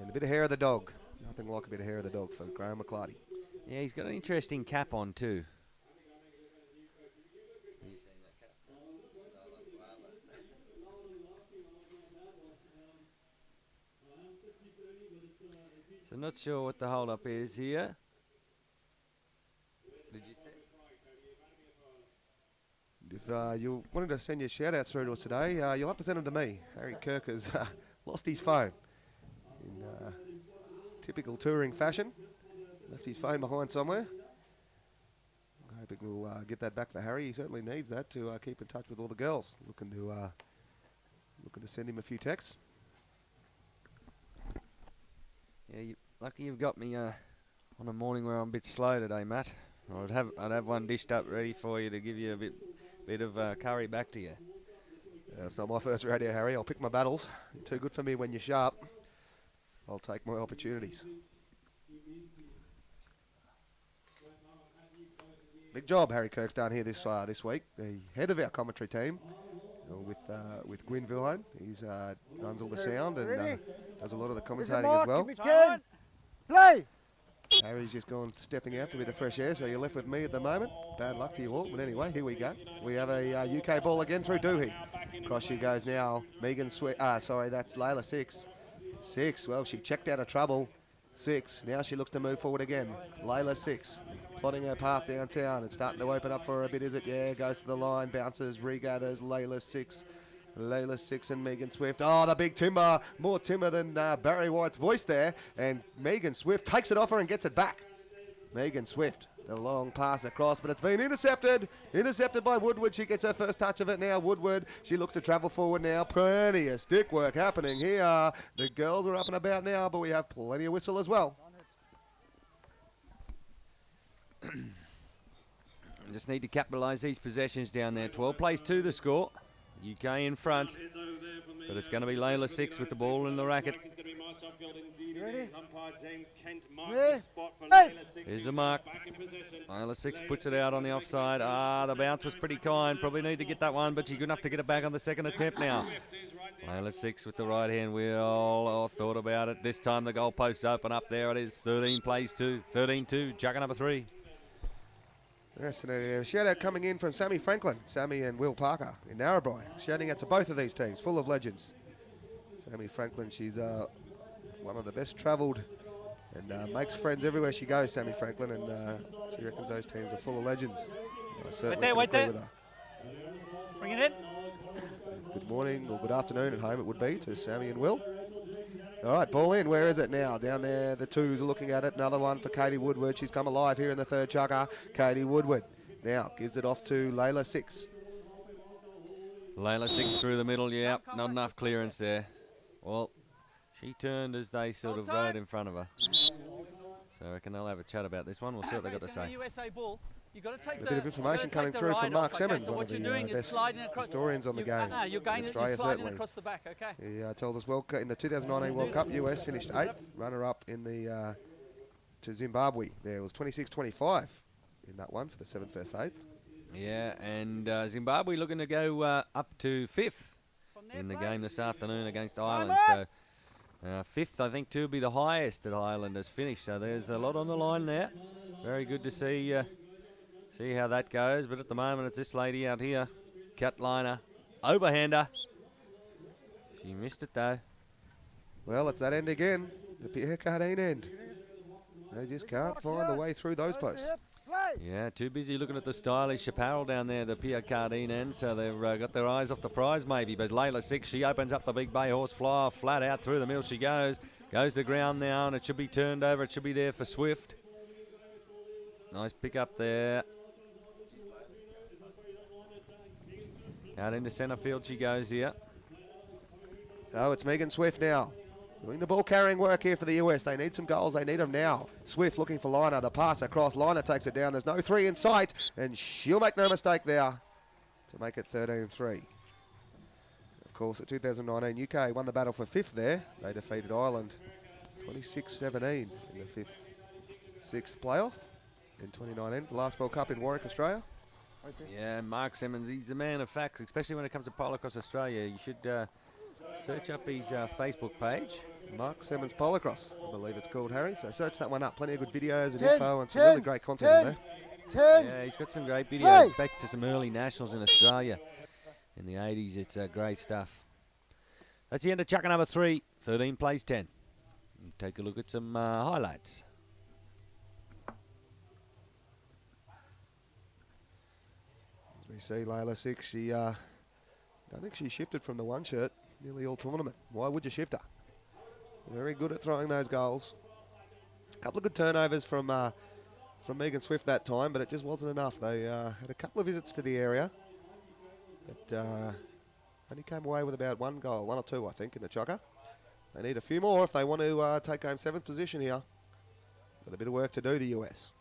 And a bit of hair of the dog. Nothing like a bit of hair of the dog for Graham McClarty. Yeah, he's got an interesting cap on too. So not sure what the hold-up is here. Did you say? If you wanted to send your shout-outs through to us today, you'll have to send them to me. Harry Kirk has lost his phone in typical touring fashion. Left his phone behind somewhere. I'm hoping we'll get that back for Harry. He certainly needs that to keep in touch with all the girls. Looking to send him a few texts. Yeah, lucky you've got me on a morning where I'm a bit slow today, Matt. I'd have one dished up ready for you to give you a bit of curry back to you. That's not my first radio, Harry. I'll pick my battles. You're too good for me when you're sharp. I'll take my opportunities. Big job Harry Kirk's done here this week. The head of our commentary team, with Gwyn Vilhone. He's runs all the sound and does a lot of the commentating as well. 10. Play! Harry's just gone stepping out for a bit of fresh air, so you're left with me at the moment. Bad luck to you all, but anyway, here we go. We have a UK ball again through Doohy. Across she goes now. Megan Swift. That's Layla 6. 6. Well, she checked out of trouble. 6. Now she looks to move forward again. Layla 6. Plotting her path downtown. It's starting to open up for her a bit, is it? Yeah, goes to the line, bounces, regathers. Layla 6. Layla 6 and Megan Swift. Oh, the big timber. More timber than Barry White's voice there. And Megan Swift takes it off her and gets it back. Megan Swift The long pass across, but it's been intercepted. Intercepted by Woodward. She gets her first touch of it now. Woodward, she looks to travel forward now. Plenty of stick work happening here. The girls are up and about now, but we have plenty of whistle as well. Just need to capitalise these possessions down there. 12 plays 2 the score. UK in front. But it's going to be Layla 6 with the ball in the racket. Ready? Yeah. Here's the mark. Layla 6 puts it out on the offside. The bounce was pretty kind. Probably need to get that one, but she's good enough to get it back on the second attempt now. Layla 6 with the right hand wheel. Oh, thought about it. This time the goalposts open up. There it is. 13 plays 2. 13-2. Jugger number 3. Yes, and a shout out coming in from Sammy Franklin, Sammy and Will Parker in Narrabri. Shouting out to both of these teams, full of legends. Sammy Franklin, she's one of the best travelled and makes friends everywhere she goes, Sammy Franklin, and she reckons those teams are full of legends. I certainly wait agree there. with her. Bring it in. Good morning, or good afternoon at home it would be to Sammy and Will. All right, ball in. Where is it now? Down there, the twos are looking at it. Another one for Katie Woodward. She's come alive here in the third chucker. Katie Woodward now gives it off to Layla 6. Layla 6 through the middle. Yeah, not enough clearance there. Well, she turned as they sort of rode in front of her. So I reckon they'll have a chat about this one. We'll see what they've got to say. USA ball. You've got to take A bit of information coming through from Mark Simmons, one of the best historians on the game. No, you're going. You're Australia, sliding certainly. across the back. Okay. He told us well in the 2019 World Cup, US finished 8th, runner-up in the to Zimbabwe. There was 26-25 in that one for the 7th, 5th, 8th. Yeah, and Zimbabwe looking to go up to 5th in the game this afternoon against Ireland. So 5th, I think, too, will be the highest that Ireland has finished. So there's a lot on the line there. Very good to see. See how that goes, but at the moment it's this lady out here, Catliner, overhander. She missed it though. Well, it's that end again, the Pierre Cardine end. They just can't find the way through those posts. Yeah, too busy looking at the stylish apparel down there, the Pierre Cardine end, so they've got their eyes off the prize maybe. But Layla 6, she opens up the big bay horse flyer, flat out through the middle she goes to ground now, and it should be turned over. It should be there for Swift. Nice pick up there. Out into centre field she goes here. Oh, it's Megan Swift now. Doing the ball carrying work here for the US. They need some goals. They need them now. Swift looking for Liner. The pass across. Liner takes it down. There's no 3 in sight. And she'll make no mistake there to make it 13-3. Of course, at 2019, UK won the battle for 5th there. They defeated Ireland 26-17 in the 5th, 6th playoff in 2019. The last World Cup in Warwick, Australia. Yeah, Mark Simmons, he's a man of facts, especially when it comes to Polocrosse Australia. You should search up his Facebook page. Mark Simmons Polocrosse, I believe it's called, Harry. So search that one up. Plenty of good videos and 10, info and some 10, really great content in there. 10. Yeah, he's got some great videos. Back to some early nationals in Australia in the 80s. It's great stuff. That's the end of chucker number 3. 13 plays 10. Take a look at some highlights. We see Layla 6, she, I think she shifted from the one shirt nearly all tournament. Why would you shift her? Very good at throwing those goals. A couple of good turnovers from Megan Swift that time, but it just wasn't enough. They had a couple of visits to the area, but only came away with about 1 goal, 1 or 2 I think in the chucker. They need a few more if they want to take home 7th position here. Got a bit of work to do, the US.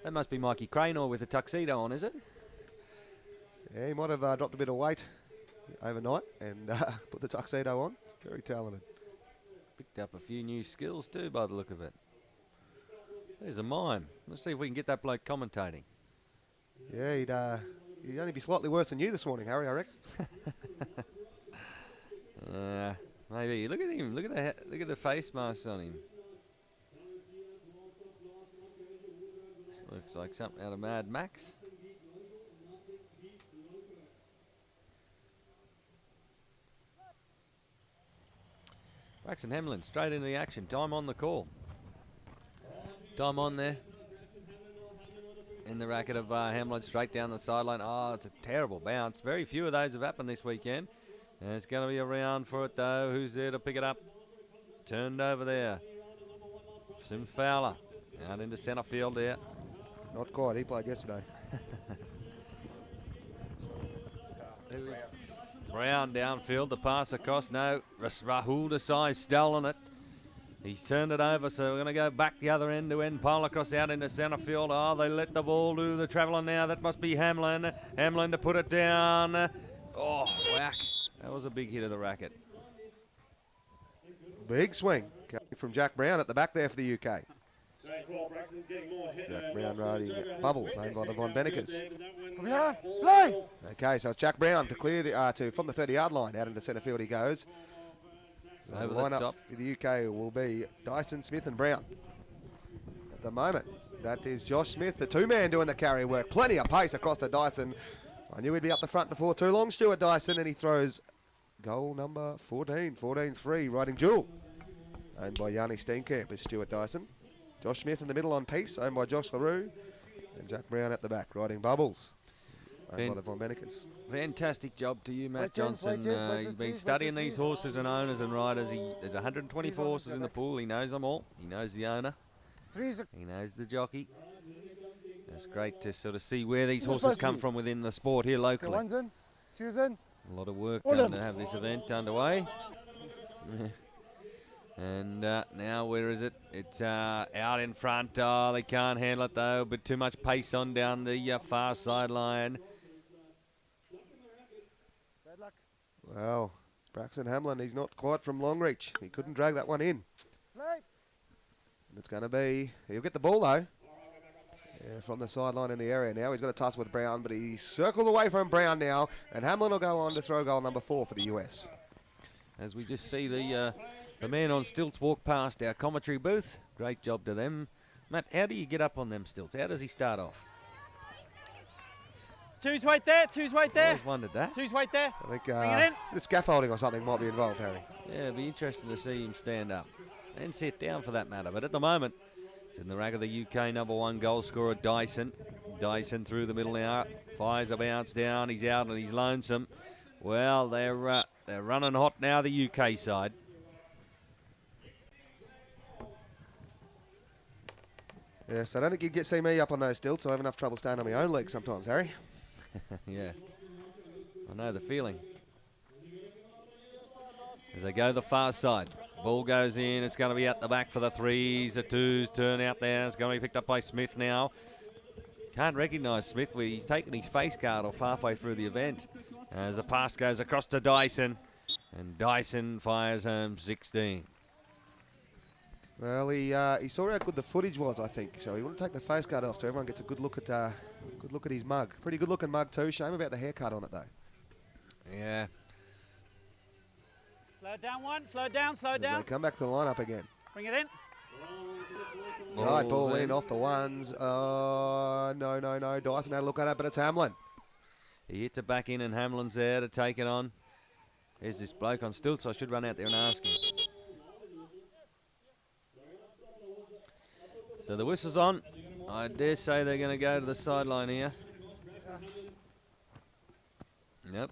That must be Mikey Cranor with a tuxedo on, is it? Yeah, he might have dropped a bit of weight overnight and put the tuxedo on. Very talented. Picked up a few new skills too by the look of it. There's a mime. Let's see if we can get that bloke commentating. Yeah, he'd only be slightly worse than you this morning, Harry, I reckon. Maybe. Look at him. Look at the face mask on him. Looks like something out of Mad Max. Braxton Hamlin straight into the action. Time on the call. Time on there. in the racket of Hamlin, straight down the sideline. Oh, it's a terrible bounce. Very few of those have happened this weekend. And it's going to be a round for it, though. Who's there to pick it up? Turned over there. Sim Fowler out into centre field there. Not quite. He played yesterday. Brown downfield, the pass across. No, Rahul Desai's stolen it. He's turned it over, so we're going to go back the other end to end. Polocrosse out into centre field. Oh, they let the ball do the travelling now. That must be Hamlin. Hamlin to put it down. Oh, whack. That was a big hit of the racket. Big swing coming from Jack Brown at the back there for the UK. Jack Brown riding Bubbles, owned by the Von Benekers. From here, play! Okay, so it's Jack Brown to clear the from the 30-yard line. Out into centre field he goes. So Over the lineup the top. for the UK will be Dyson, Smith and Brown. At the moment, that is Josh Smith, the two-man doing the carry work. Plenty of pace across to Dyson. I knew he'd be up the front before too long, Stuart Dyson, and he throws goal number 14, 14-3, riding Jewel. Owned by Yanni Steenkamp is Stuart Dyson. Josh Smith in the middle on Peace, owned by Josh LaRue. And Jack Brown at the back, riding Bubbles, owned by the Von Benekers. Fantastic job to you, Matt Wait, gents, Johnson. wait, gents, wait, He's gents, been wait, studying gents, these horses and owners and riders. There's 124 horses in the pool. He knows them all. He knows the owner. He knows the jockey. It's great to sort of see where these horses come from within the sport here Okay, locally. one's in, two's in. A lot of work All done in. to have this event underway. And now where is it? It's out in front. Oh, they can't handle it though. But too much pace on down the far sideline. Bad luck. Well, Braxton Hamlin, he's not quite from long reach. He couldn't drag that one in. Play! And it's going to be, he'll get the ball though. Yeah, from the sideline in the area now. He's got a tussle with Brown, but he circles away from Brown now. And Hamlin will go on to throw goal number 4 for the US. As we just see the man on stilts walk past our commentary booth. Great job to them. Matt, how do you get up on them stilts? How does he start off? Two's weight there, two's weight I there, always wondered that. two's weight there. I think Bring it in. the scaffolding or something might be involved, Harry. Yeah, it'd be interesting to see him stand up and sit down for that matter. But at the moment, it's in the rack of the UK #1 goal scorer, Dyson. Dyson through the middle now, fires a bounce down. He's out and he's lonesome. Well, they're running hot now, the UK side. Yes, I don't think you'd see me up on those stilts. I have enough trouble staying on my own legs sometimes, Harry. Yeah, I know the feeling. As they go the far side, ball goes in. It's going to be at the back for the 3s. The 2s turn out there. It's going to be picked up by Smith now. Can't recognise Smith. He's taken his face guard off halfway through the event. As the pass goes across to Dyson, and Dyson fires home 16. Well, he saw how good the footage was, I think. So he wanted to take the face guard off, so everyone gets a good look at his mug. Pretty good looking mug too. Shame about the haircut on it though. Yeah. Slow it down one, slow it down, slow it As down. they come back to the lineup again. Bring it in. Right, ball in off the ones. No. Dyson had a look at it, but it's Hamlin. He hits it back in, and Hamlin's there to take it on. There's this bloke on stilts. I should run out there and ask him. So the whistle's on. I dare say they're going to go to the sideline here. Yep.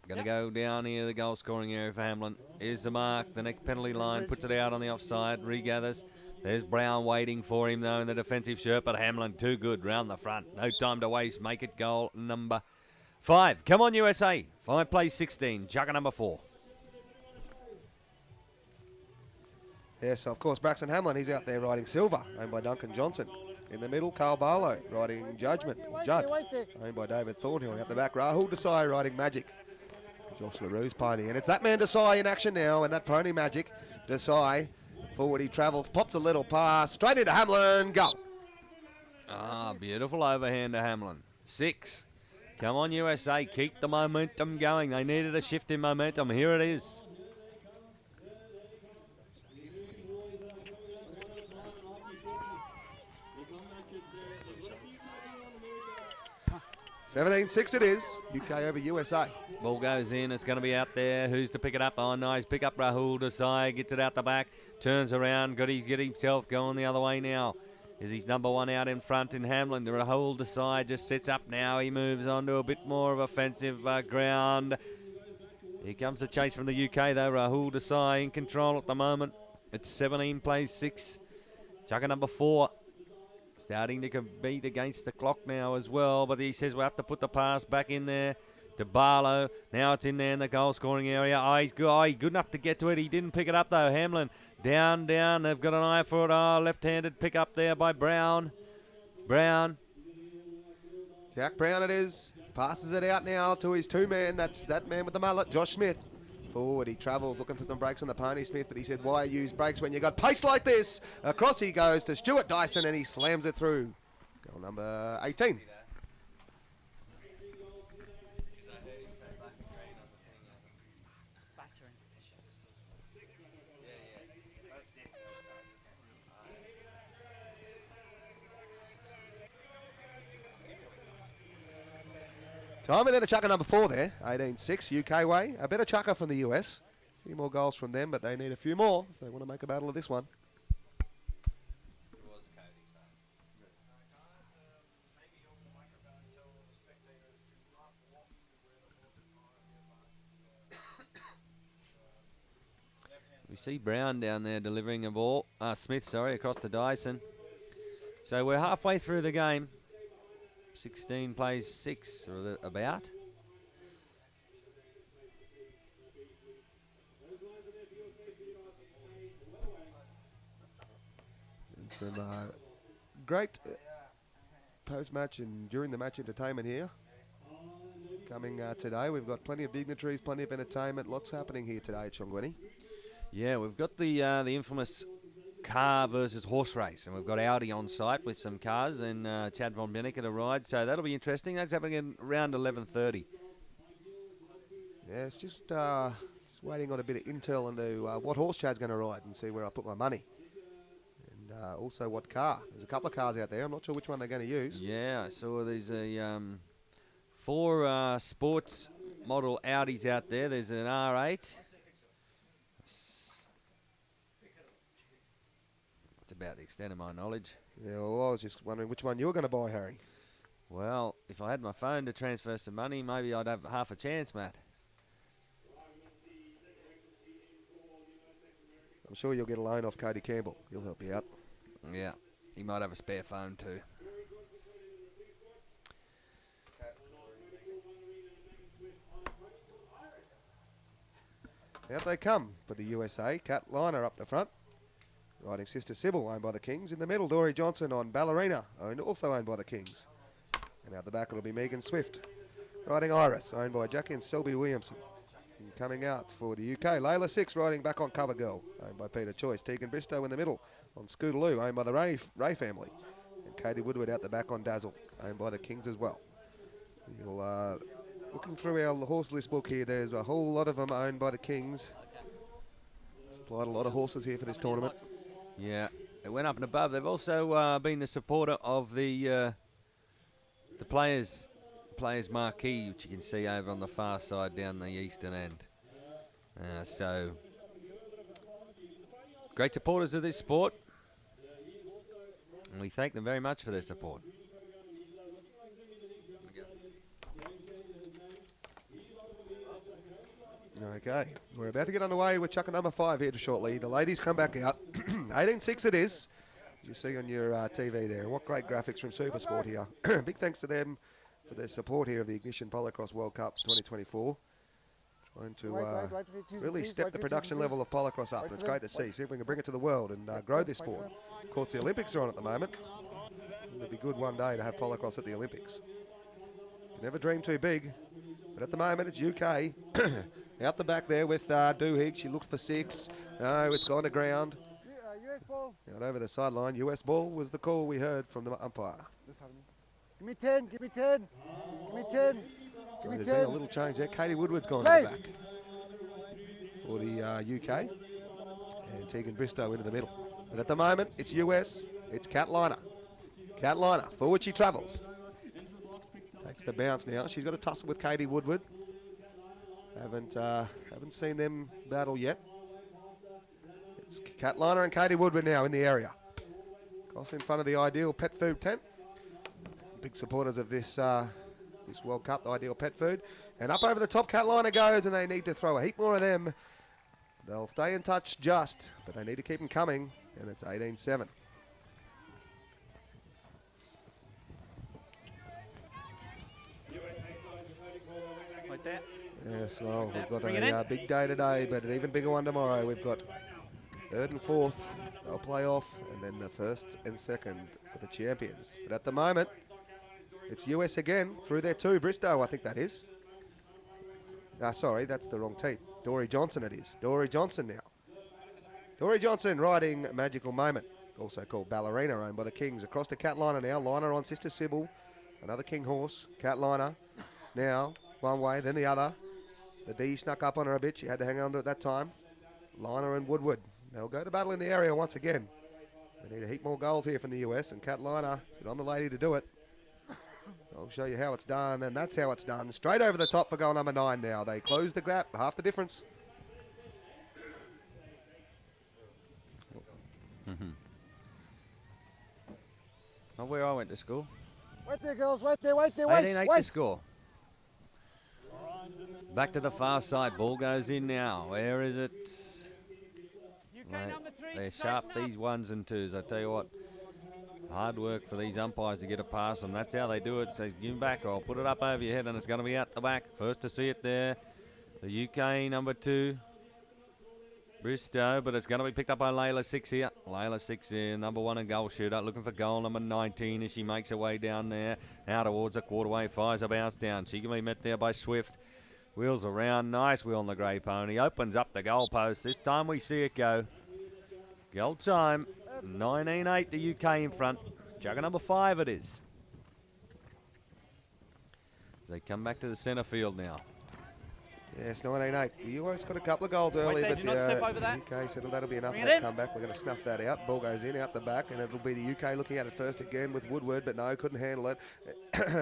Going to go down here to the goal scoring area for Hamlin. Here's the mark. The next penalty line puts it out on the offside. Regathers. There's Brown waiting for him though in the defensive shirt, but Hamlin too good round the front. No time to waste. Make it goal number 5. Come on USA. 5 plays 16. Jugger number 4. Yes, of course, Braxton Hamlin, he's out there riding Silver, owned by Duncan Johnson. In the middle, Carl Barlow riding Judgment, Judd, owned by David Thornhill. Out the back, Rahul Desai riding Magic. Josh LaRue's pony, and it's that man Desai in action now, and that pony Magic. Desai, forward he travels, pops a little pass, straight into Hamlin, go. Ah, beautiful overhand to Hamlin. 6. Come on, USA. Keep the momentum going. They needed a shift in momentum. Here it is. $17-6 it is. UK over USA. Ball goes in. It's going to be out there. Who's to pick it up? Oh, nice. Pick up Rahul Desai. Gets it out the back. Turns around. Get himself going the other way now. is his number one out in front in Hamlin. The Rahul Desai just sits up now. He moves on to a bit more of offensive ground. Here comes the chase from the UK though. Rahul Desai in control at the moment. It's 17 plays 6. Chukka number 4 starting to compete against the clock now as well, but he says we'll have to put the pass back in there to Barlow. Now it's in there in the goal scoring area. He's good enough to get to it. He didn't pick it up though. Hamlin down. They've got an eye for it. Left-handed pick up there by Brown. Jack Brown it is. Passes it out now to his two-man. That's that man with the mullet, Josh Smith. Forward, he travels looking for some breaks on the pony, Smith, but he said, why use breaks when you got pace like this? Across he goes to Stuart Dyson, and he slams it through. Goal number 18. Time and then a chucker number 4 there, 18-6 UK way. A better chucker from the US. A few more goals from them, but they need a few more if they want to make a battle of this one. We see Brown down there delivering a ball. Smith, across to Dyson. So we're halfway through the game. 16 plays 6 or about. And some great post-match and during the match entertainment here. Coming today, we've got plenty of dignitaries, plenty of entertainment, lots happening here today at Chongweni. Yeah, we've got the infamous car versus horse race, and we've got Audi on site with some cars and Chad Von Benneke to ride, so that'll be interesting. That's happening in around 11:30. Yeah, it's just waiting on a bit of intel into what horse Chad's going to ride and see where I put my money. And also what car. There's a couple of cars out there. I'm not sure which one they're going to use. Yeah, I saw there's a 4 sports model Audis out there. There's an R8. About the extent of my knowledge. Yeah, well, I was just wondering which one you were going to buy, Harry. Well, if I had my phone to transfer some money, maybe I'd have half a chance, Matt. I'm sure you'll get a loan off Cody Campbell. He'll help you out. Yeah, he might have a spare phone too. Out they come for the USA. Cat Liner up the front. Riding Sister Sybil, owned by the Kings. In the middle, Dory Johnson on Ballerina, also owned by the Kings. And out the back, it'll be Megan Swift. Riding Iris, owned by Jackie and Selby Williamson. And coming out for the UK, Layla Six, riding back on Cover Girl, owned by Peter Choice. Tegan Bristow in the middle on Scootaloo, owned by the Ray family. And Katie Woodward out the back on Dazzle, owned by the Kings as well. You'll, looking through our horse list book here, there's a whole lot of them owned by the Kings. Supplied a lot of horses here for this tournament. Yeah, it went up and above. They've also been the supporter of the players marquee, which you can see over on the far side down the eastern end. So, great supporters of this sport, and we thank them very much for their support. Okay, we're about to get underway with chucker number 5 here shortly. The ladies come back out. 18-6 it is, as you see on your TV there. And what great graphics from Supersport here. Big thanks to them for their support here of the Ignition Polocrosse World Cup 2024. Trying to really step the production level of Polocrosse up. And it's great to see if we can bring it to the world and grow this sport. Of course, the Olympics are on at the moment. It'll be good one day to have Polocrosse at the Olympics. You never dream too big, but at the moment it's UK. Out the back there with Duhigg. She looked for 6. No, it's gone to ground. US ball. Out over the sideline. US ball was the call we heard from the umpire. Give me 10, give me 10, give me 10, give me There's 10. been a little change there. Katie Woodward's gone to the back for the UK. And Tegan Bristow into the middle. But at the moment, it's US. It's Cat Liner. Cat Liner, forward she travels. Takes the bounce now. She's got a tussle with Katie Woodward. Haven't seen them battle yet. It's Cat Liner and Katie Woodward now in the area. Cross in front of the Ideal Pet Food tent. Big supporters of this this World Cup, the Ideal Pet Food. And up over the top, Catliner goes, and they need to throw a heap more of them. They'll stay in touch just, but they need to keep them coming, and it's 18-7. Right there. Yes, well, we've got a big day today, but an even bigger one tomorrow. We've got third and fourth, they'll play off, and then the first and second for the champions. But at the moment, it's US again through their two. Bristow, I think that is. Sorry, that's the wrong team. Dory Johnson it is. Dory Johnson now. Dory Johnson riding Magical Moment, also called Ballerina, owned by the Kings. Across to Catliner now. Liner on Sister Sybil. Another King horse. Catliner now one way, then the other. The D snuck up on her a bit. She had to hang on to it that time. Liner and Woodward. They'll go to battle in the area once again. They need a heap more goals here from the US, and Catliner said, I'm the lady to do it. I'll show you how it's done, and that's how it's done. Straight over the top for goal number 9 now. They close the gap, half the difference. Not where I went to school. Wait there, girls. Wait there, wait there, wait. 18-8 to score. Back to the far side. Ball goes in now. Where is it? Mate, they're sharp, these 1s and 2s. I tell you what, hard work for these umpires to get it past them. That's how they do it. So give them back, or I'll put it up over your head, and it's going to be out the back. First to see it there, the UK number 2, Bristow, but it's going to be picked up by Layla 6 here. Layla 6 here, number 1 and goal shooter, looking for goal number 19 as she makes her way down there. Now towards the quarterway, fires a bounce down. She can be met there by Swift. Wheels around, nice wheel on the grey pony. Opens up the goalpost. This time we see it go. Goal time, 19-8, the UK in front. Jugger number 5 it is. As they come back to the centre field now. Yes, 19-8. The US got a couple of goals early, there, but do not step over that. the UK said that'll be enough Bring for it that in. comeback. We're going to snuff that out. Ball goes in, out the back, and it'll be the UK looking at it first again with Woodward, but no, couldn't handle it.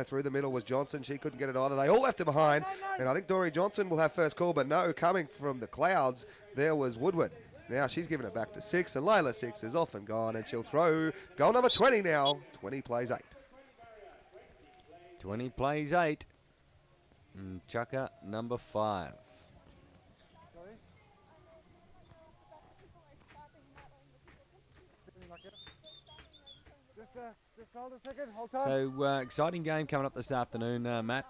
Through the middle was Johnson. She couldn't get it either. They all left her behind, and I think Dory Johnson will have first call, but no, coming from the clouds, there was Woodward. Now she's giving it back to 6, and Layla 6 is off and gone, and she'll throw goal number 20 now. 20 plays 8. 20 plays 8. And chucker number 5. Sorry? Just hold a second, hold time. So exciting game coming up this afternoon, Matt.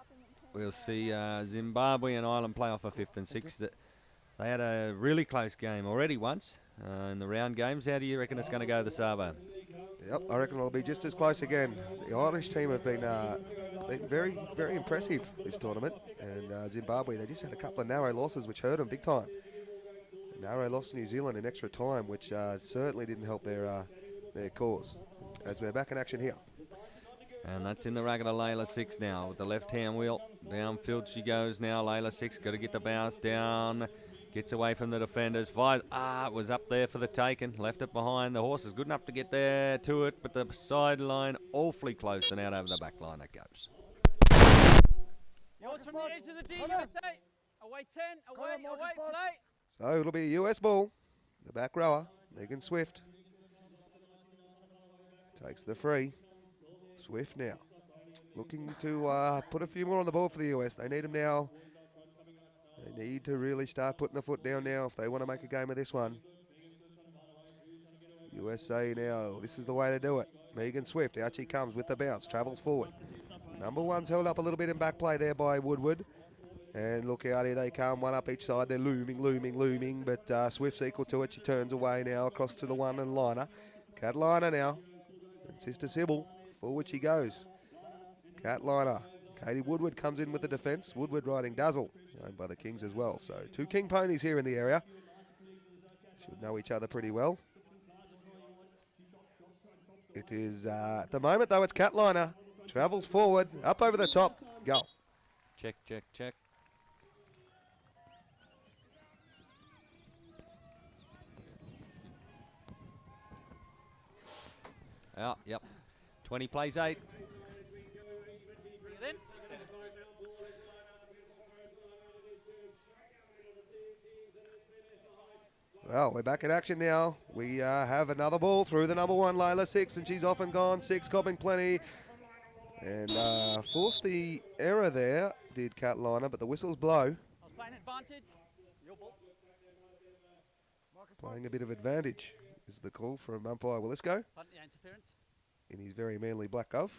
We'll see Zimbabwe and Ireland play off for 5th and 6th. They had a really close game already once in the round games. How do you reckon it's going to go this Arvo? Yep, I reckon it'll be just as close again. The Irish team have been very, very impressive this tournament, and Zimbabwe, they just had a couple of narrow losses which hurt them big time. Narrow loss to New Zealand in extra time, which certainly didn't help their cause. As we're back in action here. And that's in the racket of Layla 6 now with the left-hand wheel. Downfield she goes now. Layla 6 got to get the bounce down. Gets away from the defenders. Fires. It was up there for the taken. Left it behind. The horse is good enough to get there to it, but the sideline awfully close, and out over the back line it goes. Yours from the edge of the D, give it day. Away 10, away, play. So it'll be a US ball. The back rower, Megan Swift, takes the free. Swift now looking to put a few more on the board for the US. They need them now. They need to really start putting the foot down now if they want to make a game of this one. USA now, this is the way to do it. Megan Swift, out she comes with the bounce, travels forward. Number 1's held up a little bit in back play there by Woodward. And look out, here they come, one up each side. They're looming, but Swift's equal to it. She turns away now across to the 1 and Liner. Catliner now, and Sister Sybil, forward she goes. Catliner, Katie Woodward comes in with the defence. Woodward riding Dazzle, owned by the Kings as well. So 2 King ponies here in the area. Should know each other pretty well. It is, at the moment though, it's Catliner. Travels forward, up over the top, goal. Check. Yep. 20 plays 8. Then. Well, we're back in action now. We have another ball through the number 1, Layla 6, and she's off and gone. 6 copping plenty. And forced the error there, did Catliner, but the whistles blow. I was playing advantage. Your ball. Playing a bit of advantage is the call from umpire Willisco Punt, yeah, interference. in his very manly black glove.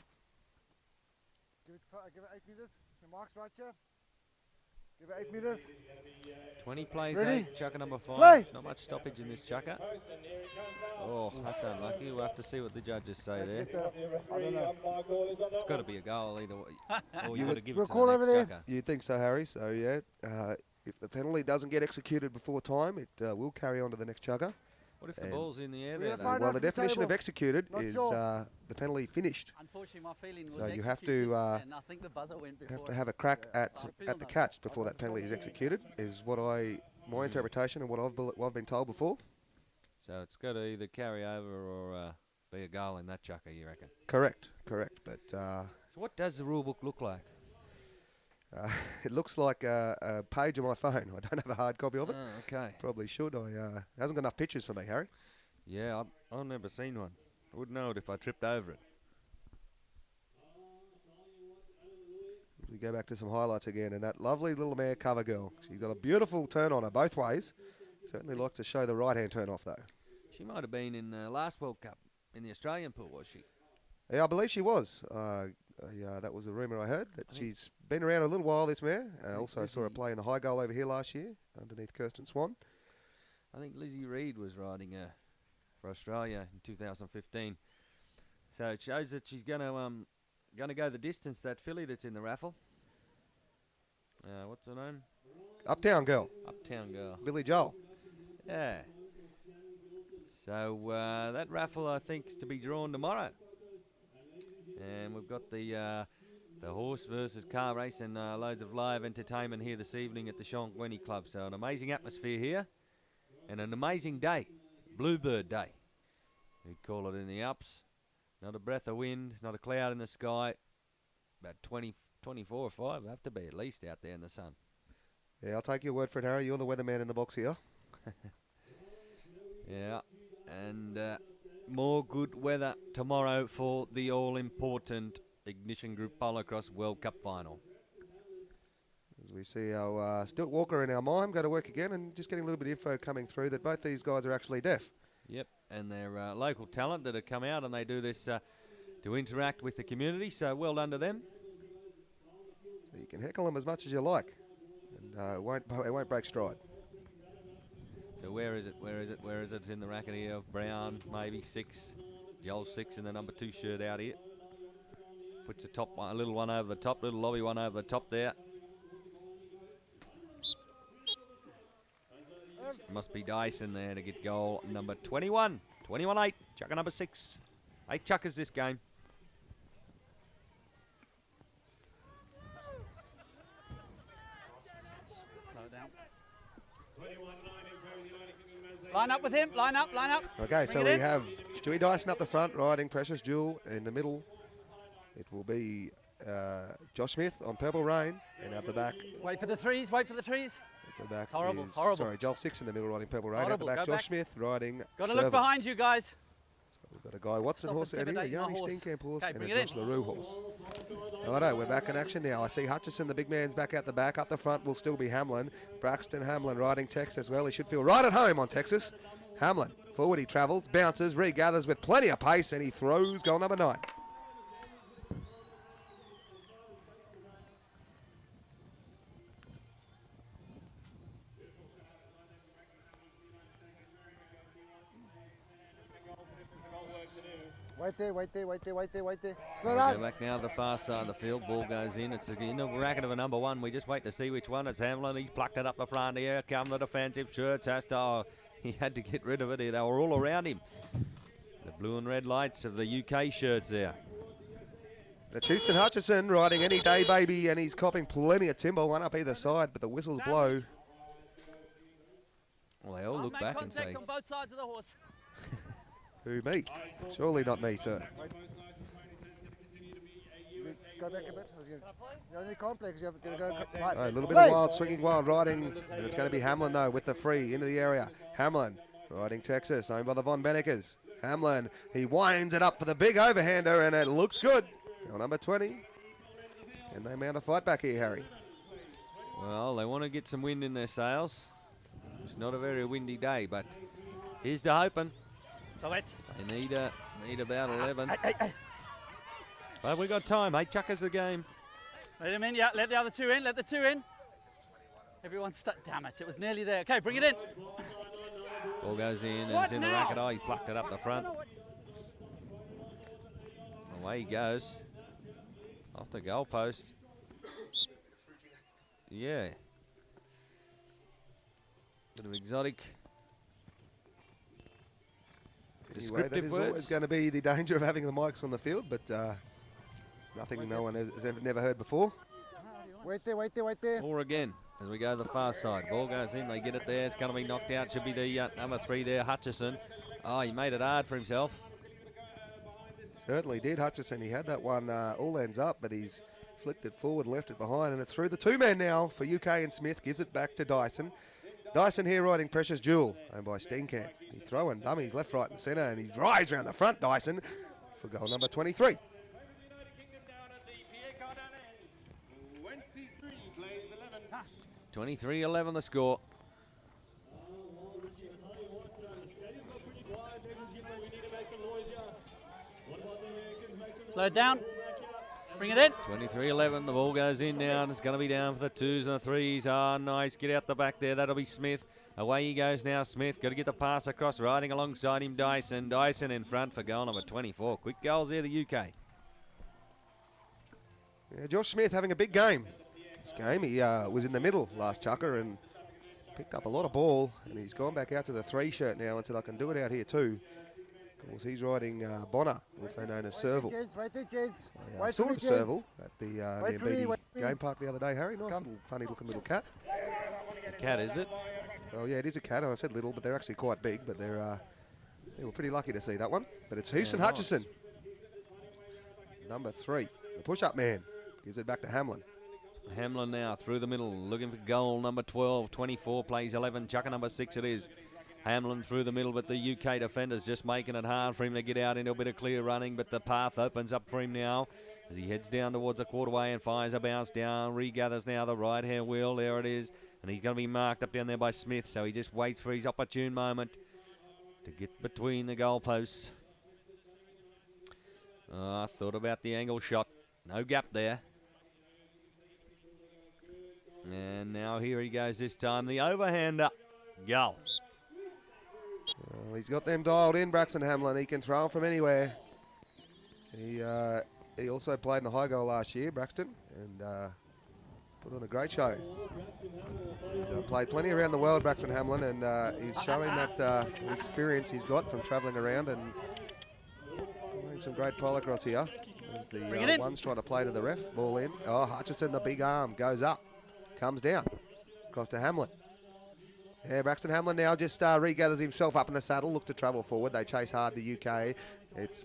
Give it 8 metres. The mark's right here. Give it 8 metres. 20 plays, Ready? 8, chucker number 5. Play. Not much stoppage in this chucker. Oh, that's unlucky. We'll have to see what the judges say there. I don't know. It's got to be a goal either way. Or you would have given we'll it to call the over next there. chucker. You'd think so, Harry. So, yeah, if the penalty doesn't get executed before time, it will carry on to the next chugger. What if the And- ball's in the air We'll there, though? find Well, out the from the definition of table. executed Not is sure. the penalty finished. Unfortunately, my feeling was So you have executed, to, and I think the buzzer went You before. have to have a crack at feel the that. catch before that penalty is executed, is what my interpretation and what I've been told before. So it's got to either carry over or be a goal in that chucker, you reckon? Correct. But So what does the rule book look like? it looks like a page on my phone. I don't have a hard copy of it. Oh, okay. Probably should. It hasn't got enough pictures for me, Harry. Yeah, I've never seen one. I wouldn't know it if I tripped over it. We go back to some highlights again, and that lovely little mare cover girl. She's got a beautiful turn on her both ways. Certainly likes to show the right-hand turn off, though. She might have been in the last World Cup in the Australian pool, was she? Yeah, I believe she was. That was a rumour I heard, that she's been around a little while, this mare. Also saw her play in the high goal over here last year, underneath Kirsten Swan. I think Lizzie Reed was riding her for Australia in 2015. So it shows that she's going to go the distance, that filly that's in the raffle. What's her name? Uptown Girl, Uptown Girl. Billy Joel. Yeah. So that raffle, I think, is to be drawn tomorrow. And we've got the horse versus car race and loads of live entertainment here this evening at the Shonkwini Club. So an amazing atmosphere here and an amazing day, Bluebird Day. We call it in the Alps. Not a breath of wind, not a cloud in the sky. About 24 or 5 have to be at least out there in the sun. Yeah, I'll take your word for it, Harry. You're the weatherman in the box here. Yeah, and more good weather tomorrow for the all-important Ignition Group Polocrosse World Cup final. As we see our Stilt Walker in our mime go to work again, and just getting a little bit of info coming through that both these guys are actually deaf. Yep, and they're local talent that have come out and they do this to interact with the community, so well done to them. So you can heckle them as much as you like, and it won't break stride. So where is it? It's in the racket here. Brown, maybe 6. Joel 6 in the number 2 shirt out here. Puts a top one, a little one over the top, little lobby one over the top there. Must be Dyson there to get goal number 21. 21-8, chucker number 6. 8 chuckers this game. Slow down. Line up with him. Line up. Okay, Bring so it we in. have Stewie Dyson up the front, riding Precious Jewel in the middle. It will be Josh Smith on Purple Rain, and out the back. Wait for the threes. At The back Horrible, is, horrible. Sorry, Joel 6 in the middle riding Purple Rain. Horrible, At the back, go Josh back. Smith riding Got to Servant. look behind you guys. We've got a Guy Watson Stop horse out here, a intimidating my Yanni horse. Steenkamp horse, Okay, and bring a it in. Josh LaRue horse. Righto, we're back in action now. I see Hutchison, the big man's back out the back. Up the front will still be Hamlin. Braxton Hamlin riding Tex as well. He should feel right at home on Texas. Hamlin, forward he travels, bounces, regathers with plenty of pace, and he throws goal number 9. Wait there. Slow Go down. back now to the far side of the field. Ball goes in. It's in the racket of a number 1. We just wait to see which one. It's Hamlin. He's plucked it up the front here. Come the defensive shirts. He had to get rid of it. They were all around him. The blue and red lights of the UK shirts there. It's Houston Hutchison riding Any Day Baby, and he's copping plenty of timber, one up either side, but the whistles blow. Well, they all look Make back and contact say, on both sides of the horse. Who, me? Surely not me, sir. Go go back a bit. You're only complex. You're going to go right. A little bit of wild, swinging wild riding. And it's going to be Hamlin, though, with the free into the area. Hamlin riding Texas, owned by the Von Benekers. Hamlin, he winds it up for the big overhander, and it looks good. Now, number 20. And they mount a fight back here, Harry. Well, they want to get some wind in their sails. It's not a very windy day, but here's the hoping. They need about 11. But we got time. Hey, chuckers the game. Let him in, yeah. Let the other two in. Let the two in. Everyone's stuck. Damn it. It was nearly there. Okay, bring it in. Ball goes in and it's in the racket. Oh, he plucked it up the front. Away he goes. Off the goalpost. Yeah. Bit of exotic. Anyway, that Descriptive is words. always going to be the danger of having the mics on the field, but nothing no one has never heard before. Wait there, wait there, wait there. Or again, as we go to the far side. Ball goes in, they get it there. It's going to be knocked out. Should be the number 3 there, Hutchison. Oh, he made it hard for himself. Certainly did, Hutchison. He had that one all ends up, but he's flicked it forward, left it behind, and it's through the 2-man now for UK and Smith. Gives it back to Dyson. Dyson here riding Precious Jewel, owned by Steenkamp. He's throwing dummies left, right and centre, and he drives around the front, Dyson, for goal number 23. 23-11 the score. Slow it down. Bring it in. 23-11, the ball goes in now, and it's going to be down for the 2s and the 3s. Ah, nice, get out the back there, that'll be Smith. Away he goes now, Smith, got to get the pass across, riding alongside him, Dyson. Dyson in front for goal number 24. Quick goals there, the UK. Yeah, Josh Smith having a big game. This game, he was in the middle last chucker and picked up a lot of ball, and he's gone back out to the 3 shirt now and said, I can do it out here too. Of course, he's riding Bonner, also known as Serval. Wait there, gents. I saw a Serval at the NBD game park the other day, Harry. Nice little, funny-looking little cat. A cat, is it? Well, yeah, it is a cat. I said little, but they're actually quite big. But they were pretty lucky to see that one. But it's Houston Hutchison, number 3, the push-up man. Gives it back to Hamlin. Hamlin now through the middle, looking for goal number 12. 24 plays 11. Chucker number 6 it is. Hamlin through the middle, but the UK defenders just making it hard for him to get out into a bit of clear running, but the path opens up for him now as he heads down towards the quarterway and fires a bounce down. Regathers now the right-hand wheel. There it is. And he's going to be marked up down there by Smith, so he just waits for his opportune moment to get between the goalposts. I thought about the angle shot. No gap there. And now here he goes this time. The overhander. Goal. Well, he's got them dialed in, Braxton Hamlin. He can throw them from anywhere. He also played in the high goal last year, Braxton, and put on a great show. He's played plenty around the world, Braxton Hamlin, and he's showing that experience he's got from travelling around and playing some great polocrosse here. There's the ones trying to play to the ref. Ball in. Oh, Hutchison, the big arm, goes up, comes down, across to Hamlin. Yeah, Braxton Hamlin now just regathers himself up in the saddle, look to travel forward. They chase hard the UK. It's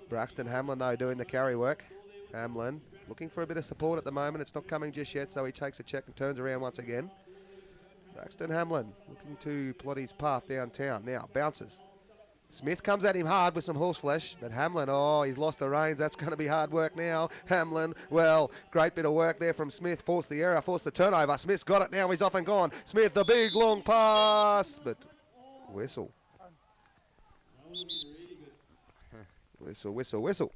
Braxton Hamlin, though, doing the carry work. Hamlin looking for a bit of support at the moment. It's not coming just yet, so he takes a check and turns around once again. Braxton Hamlin looking to plot his path downtown. Now, bounces. Smith comes at him hard with some horseflesh, but Hamlin, oh, he's lost the reins. That's going to be hard work now. Hamlin, well, great bit of work there from Smith. Forced the error, forced the turnover. Smith's got it now. He's off and gone. Smith, the big long pass, but whistle. Whistle, whistle, whistle.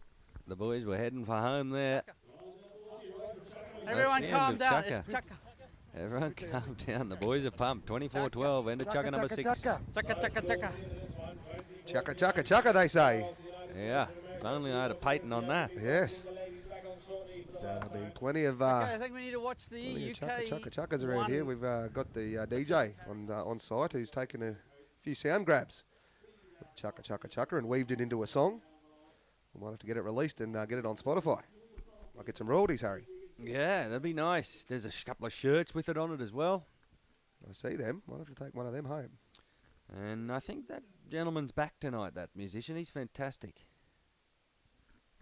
The boys were heading for home there. Everyone calm down. Chucker. It's Chucker. Everyone calm down. The boys are pumped. 24-12. End of Chucker number 6. Chucker, Chucker, Chucker. Chugga, chugga, chugga, they say. Yeah, if only I had a patent on that. Yes. Been plenty of I think we need to watch the UK chuckas around here. We've got the DJ on site who's taken a few sound grabs. Chugga, chugga, chugga, and weaved it into a song. We might have to get it released and get it on Spotify. Might get some royalties, Harry. Yeah, that'd be nice. There's a couple of shirts with it on it as well. I see them. Might have to take one of them home. And I think that gentleman's back tonight, that musician. He's fantastic.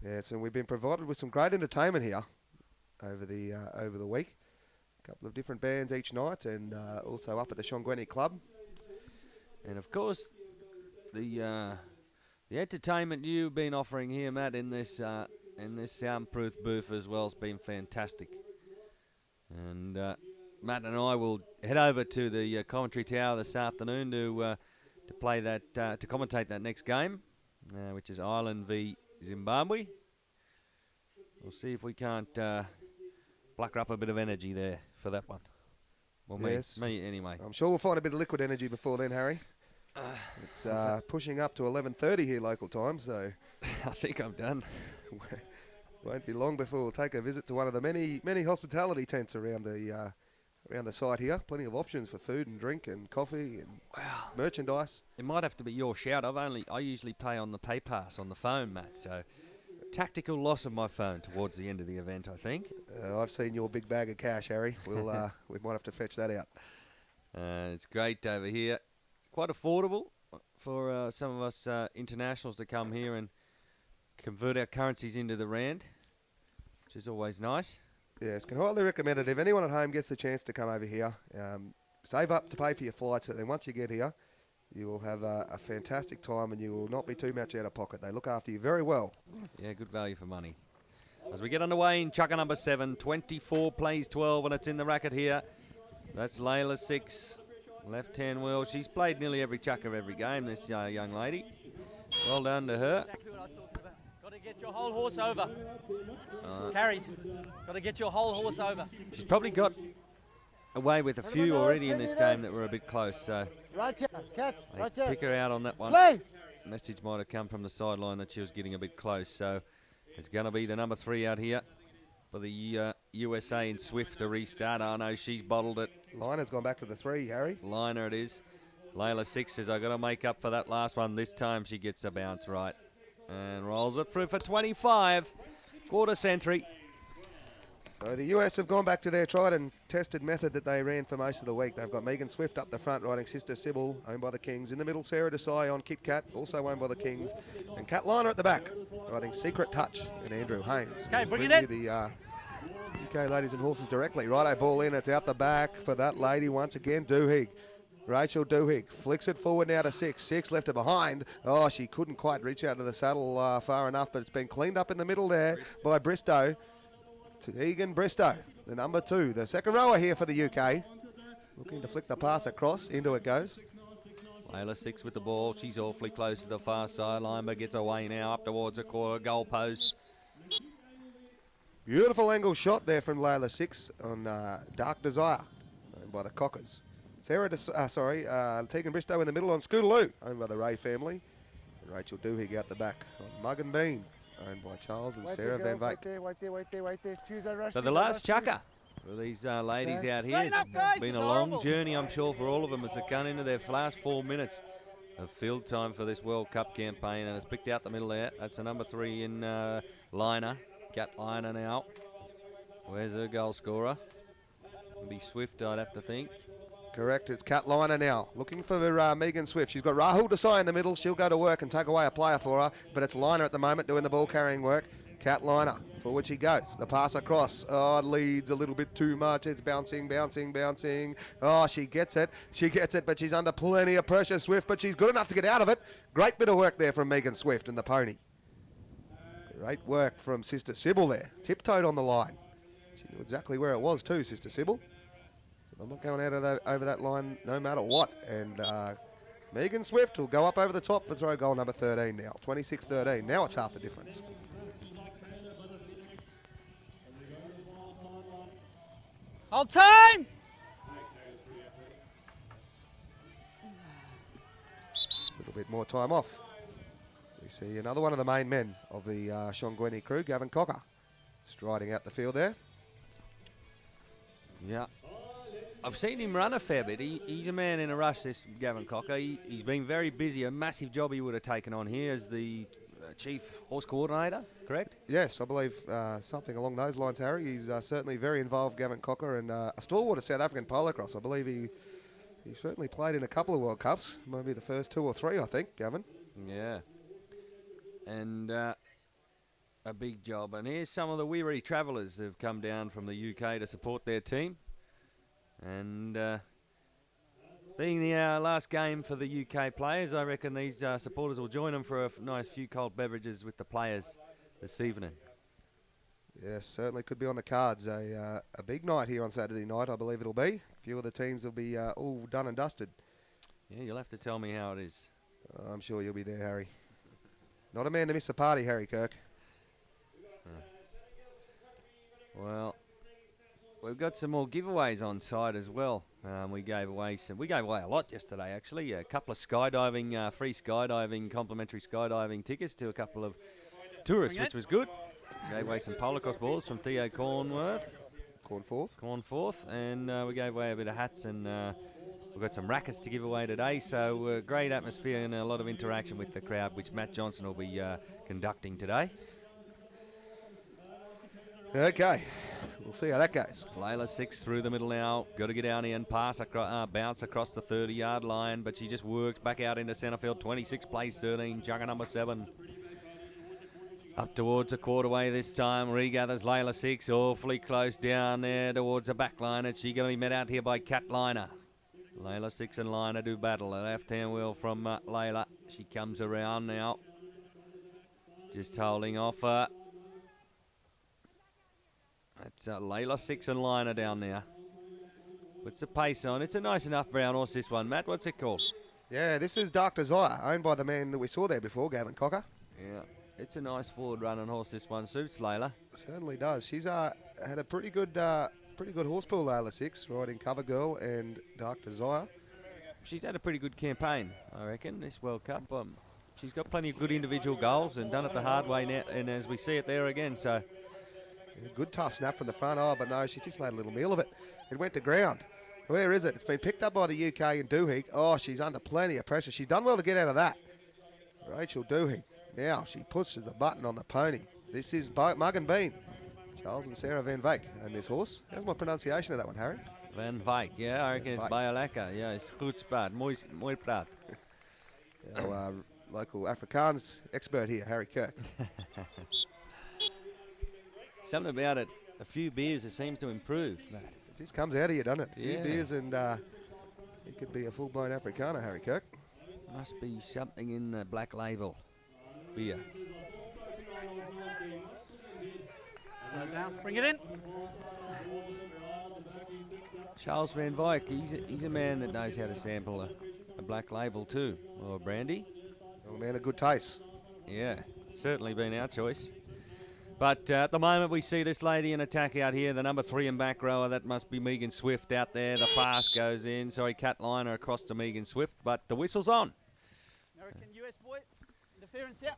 Yes, and we've been provided with some great entertainment here over the week. A couple of different bands each night, and also up at the Shongweni Club. And of course, the entertainment you've been offering here, Matt, in this soundproof booth as well has been fantastic. And Matt and I will head over to the commentary tower this afternoon to play that to commentate that next game, which is Ireland v Zimbabwe. We'll see if we can't pluck up a bit of energy there for that one. Well, Yes. me anyway. I'm sure we'll find a bit of liquid energy before then, Harry. It's pushing up to 11:30 here local time, so I think I'm done. won't be long before we'll take a visit to one of the many hospitality tents around the site here. Plenty of options for food and drink and coffee and merchandise. It might have to be your shout. I usually pay on the pay pass on the phone, Matt. So tactical loss of my phone towards the end of the event, I think. I've seen your big bag of cash, Harry. We'll we might have to fetch that out. It's great over here. Quite affordable for some of us internationals to come here and convert our currencies into the rand, which is always nice. Yes, can highly recommend it. If anyone at home gets the chance to come over here, save up to pay for your flights, and then once you get here, you will have a fantastic time and you will not be too much out of pocket. They look after you very well. Yeah, good value for money. As we get underway in chucker number 7, 24 plays 12, and it's in the racket here. That's Layla 6, left-hand wheel. She's played nearly every chucker every game, this young lady. Well done to her. Exactly what I was talking about. Got to get your whole horse over. Carried. Got to get your whole horse over. She's probably got away with a few already in this game that were a bit close, so Right here, catch, right they here. pick her out on that one. Play. Message might have come from the sideline that she was getting a bit close, so it's going to be the number 3 out here for the USA in Swift to restart. Oh no, she's bottled it. Liner's gone back to the 3, Harry. Liner it is. Layla 6 says, I've got to make up for that last one. This time she gets a bounce right and rolls it through for 25. Quarter century. So the US have gone back to their tried and tested method that they ran for most of the week. They've got Megan Swift up the front riding Sister Sybil, owned by the Kings. In the middle, Sarah Desai on Kit Kat, also owned by the Kings. And Kat Liner at the back, riding Secret Touch and Andrew Haynes. Okay, bring it in. The UK ladies and horses directly. Righto, ball in, it's out the back for that lady once again, Duhigg. Rachel Duhigg flicks it forward now to 6. 6 left her behind. Oh, she couldn't quite reach out to the saddle far enough, but it's been cleaned up in the middle there by Bristow. To Egan Bristow, the number 2, the second rower here for the UK. Looking to flick the pass across, into it goes. Layla 6 with the ball. She's awfully close to the far sideline, but gets away now up towards the quarter goal post. Beautiful angle shot there from Layla 6 on Dark Desire, owned by the Cockers. Tegan Bristow in the middle on Scootaloo, owned by the Ray family. And Rachel Duhigg out the back on Mug and Bean, owned by Charles and Sarah Van Vyk. Wait there. Choose that rush. So the last chucker for these ladies out here. Straighten up, It's guys, been it's a long horrible. journey, I'm sure, for all of them as they've gone into their last 4 minutes of field time for this World Cup campaign, and it's picked out the middle there. That's the number 3 in Liner. Cat Liner now. Where's her goal scorer? It'll be Swift, I'd have to think. Correct, it's Kat Liner now, looking for Megan Swift. She's got Rahul Desai in the middle. She'll go to work and take away a player for her, but it's Liner at the moment doing the ball carrying work. Kat Liner, forward she goes. The pass across, it leads a little bit too much. It's bouncing. Oh, she gets it, but she's under plenty of pressure, Swift, but she's good enough to get out of it. Great bit of work there from Megan Swift and the pony. Great work from Sister Sybil there, tiptoed on the line. She knew exactly where it was too, Sister Sybil. I'm not going out of over that line no matter what. And Megan Swift will go up over the top for throw goal number 13 now. 26-13. Now it's half the difference. Hold time! A little bit more time off. We see another one of the main men of the Shongweni crew, Gavin Cocker, striding out the field there. Yeah. I've seen him run a fair bit. He's a man in a rush, this Gavin Cocker. He's been very busy. A massive job he would have taken on here as the chief horse coordinator, correct? Yes, I believe something along those lines, Harry. He's certainly very involved, Gavin Cocker, and a stalwart of South African Polocrosse. I believe he certainly played in a couple of World Cups, maybe the first 2 or 3, I think, Gavin. Yeah. And a big job. And here's some of the Weary Travellers who've come down from the UK to support their team. And being the last game for the UK players, I reckon these supporters will join them for a nice few cold beverages with the players this evening. Yes, certainly could be on the cards. A big night here on Saturday night, I believe it'll be. A few of the teams will be all done and dusted. Yeah, you'll have to tell me how it is. I'm sure you'll be there, Harry. Not a man to miss the party, Harry Kirk. Well, we've got some more giveaways on site as well. We gave away a lot yesterday, actually. A couple of skydiving, free skydiving, complimentary skydiving tickets to a couple of tourists, which was good. Gave away some Polocrosse balls from Theo Cornforth, and we gave away a bit of hats, and we've got some rackets to give away today. So great atmosphere and a lot of interaction with the crowd, which Matt Johnson will be conducting today. Okay, we'll see how that goes. Layla 6 through the middle now. Got to get down here and bounce across the 30-yard line, but she just worked back out into centre field. 26 plays 13, jugger number 7. Up towards the quarterway this time. Regathers Layla 6, awfully close down there towards the back line. And she's going to be met out here by Kat Liner. Layla 6 and Liner do battle. A left-hand wheel from Layla. She comes around now. Just holding off her. That's Layla 6 and Liner down there. Puts the pace on. It's a nice enough brown horse, this one. Matt, what's it called? Yeah, this is Dark Desire, owned by the man that we saw there before, Gavin Cocker. Yeah, it's a nice forward-running horse, this one. Suits Layla. Certainly does. She's had a pretty good horse pool, Layla 6, riding Cover Girl and Dark Desire. She's had a pretty good campaign, I reckon, this World Cup. She's got plenty of good individual goals and done it the hard way now, and as we see it there again, so... Yeah, good tough snap from the front. Oh, but no, she just made a little meal of it. It went to ground. Where is it? It's been picked up by the UK in Doohig. Oh, she's under plenty of pressure. She's done well to get out of that. Rachel Doohig. Now she pushes the button on the pony. This is Mug and Bean. Charles and Sarah Van Vyk and this horse. How's my pronunciation of that one, Harry? Van Vyk, yeah, I reckon it's baie lekker. Yeah, it's goed praat, mooi praat. Our local Afrikaans expert here, Harry Kirk. Something about it, a few beers, it seems to improve, Matt. It just comes out of you, doesn't it? A Yeah. few beers and he could be a full-blown Afrikaner, Harry Kirk. Must be something in the Black Label beer. Slow down. Bring it in. Charles Van Vyk, he's a man that knows how to sample a Black Label too, or a brandy. Oh, man, a good taste. Yeah, certainly been our choice. But at the moment we see this lady in attack out here, the number 3 and back rower, that must be Megan Swift out there. The pass goes in, sorry, Cat Liner across to Megan Swift, but the whistle's on. American US boy. Interference, yeah.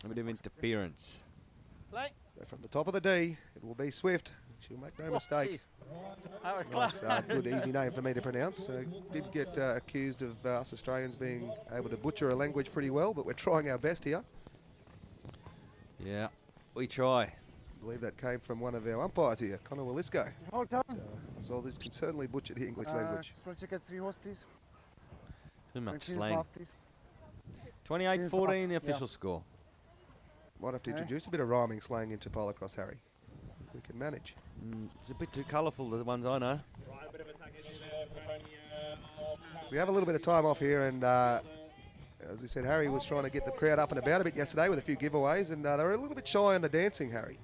A bit of interference. Play. So from the top of the D, it will be Swift. She'll make no mistake. Geez. Oh, Nice, good, easy name for me to pronounce. Did get accused of us Australians being able to butcher a language pretty well, but we're trying our best here. Yeah, we try. I believe that came from one of our umpires here, Connor Willisco. Hold down. So this can certainly butcher the English language. Just want to get 3 horse, please. Too much Cheers, slang. mouth, please. 28-14, the Yeah. official score. Might have to Okay. introduce a bit of rhyming slang into Polocrosse, Harry. We can manage. It's a bit too colourful, the ones I know. So we have a little bit of time off here, and as we said, Harry was trying to get the crowd up and about a bit yesterday with a few giveaways, and they were a little bit shy on the dancing, Harry.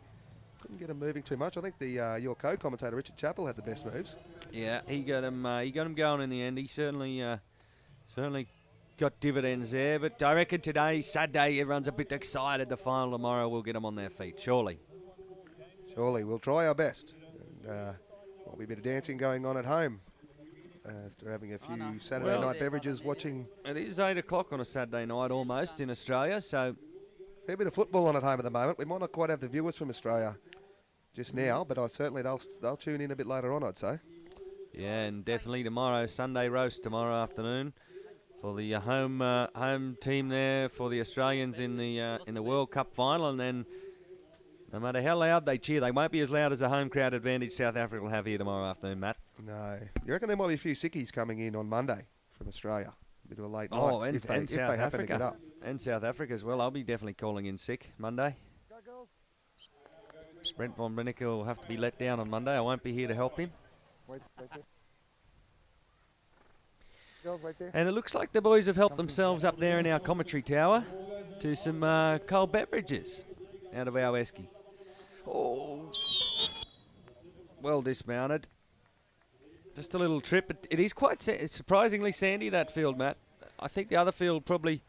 Couldn't get them moving too much. I think your co-commentator Richard Chappell had the best moves. Yeah, he got him going in the end. He certainly got dividends there. But I reckon today, Saturday, everyone's a bit excited. The final tomorrow will get them on their feet, surely. Surely, we'll try our best. And there'll be a bit of dancing going on at home after having a few Saturday night beverages, watching. It is 8 o'clock on a Saturday night almost in Australia, so... Fair bit of football on at home at the moment. We might not quite have the viewers from Australia just now, but certainly they'll tune in a bit later on, I'd say. Yeah, and definitely tomorrow, Sunday roast tomorrow afternoon for the home team there for the Australians in the World Cup final, and then no matter how loud they cheer, they won't be as loud as the home crowd advantage South Africa will have here tomorrow afternoon, Matt. No. You reckon there might be a few sickies coming in on Monday from Australia? A bit of a late night. Oh, and if they South happen to get Africa. up. And South Africa as well. I'll be definitely calling in sick Monday. Go, girls. Brent von Brennicke will have to be let down on Monday. I won't be here to help him. Wait there. Girls, wait there. And it looks like the boys have helped themselves up there in our commentary tower to some cold beverages out of our esky. Oh, well dismounted. Just a little trip. It is quite it's surprisingly sandy, that field, Matt. I think the other field probably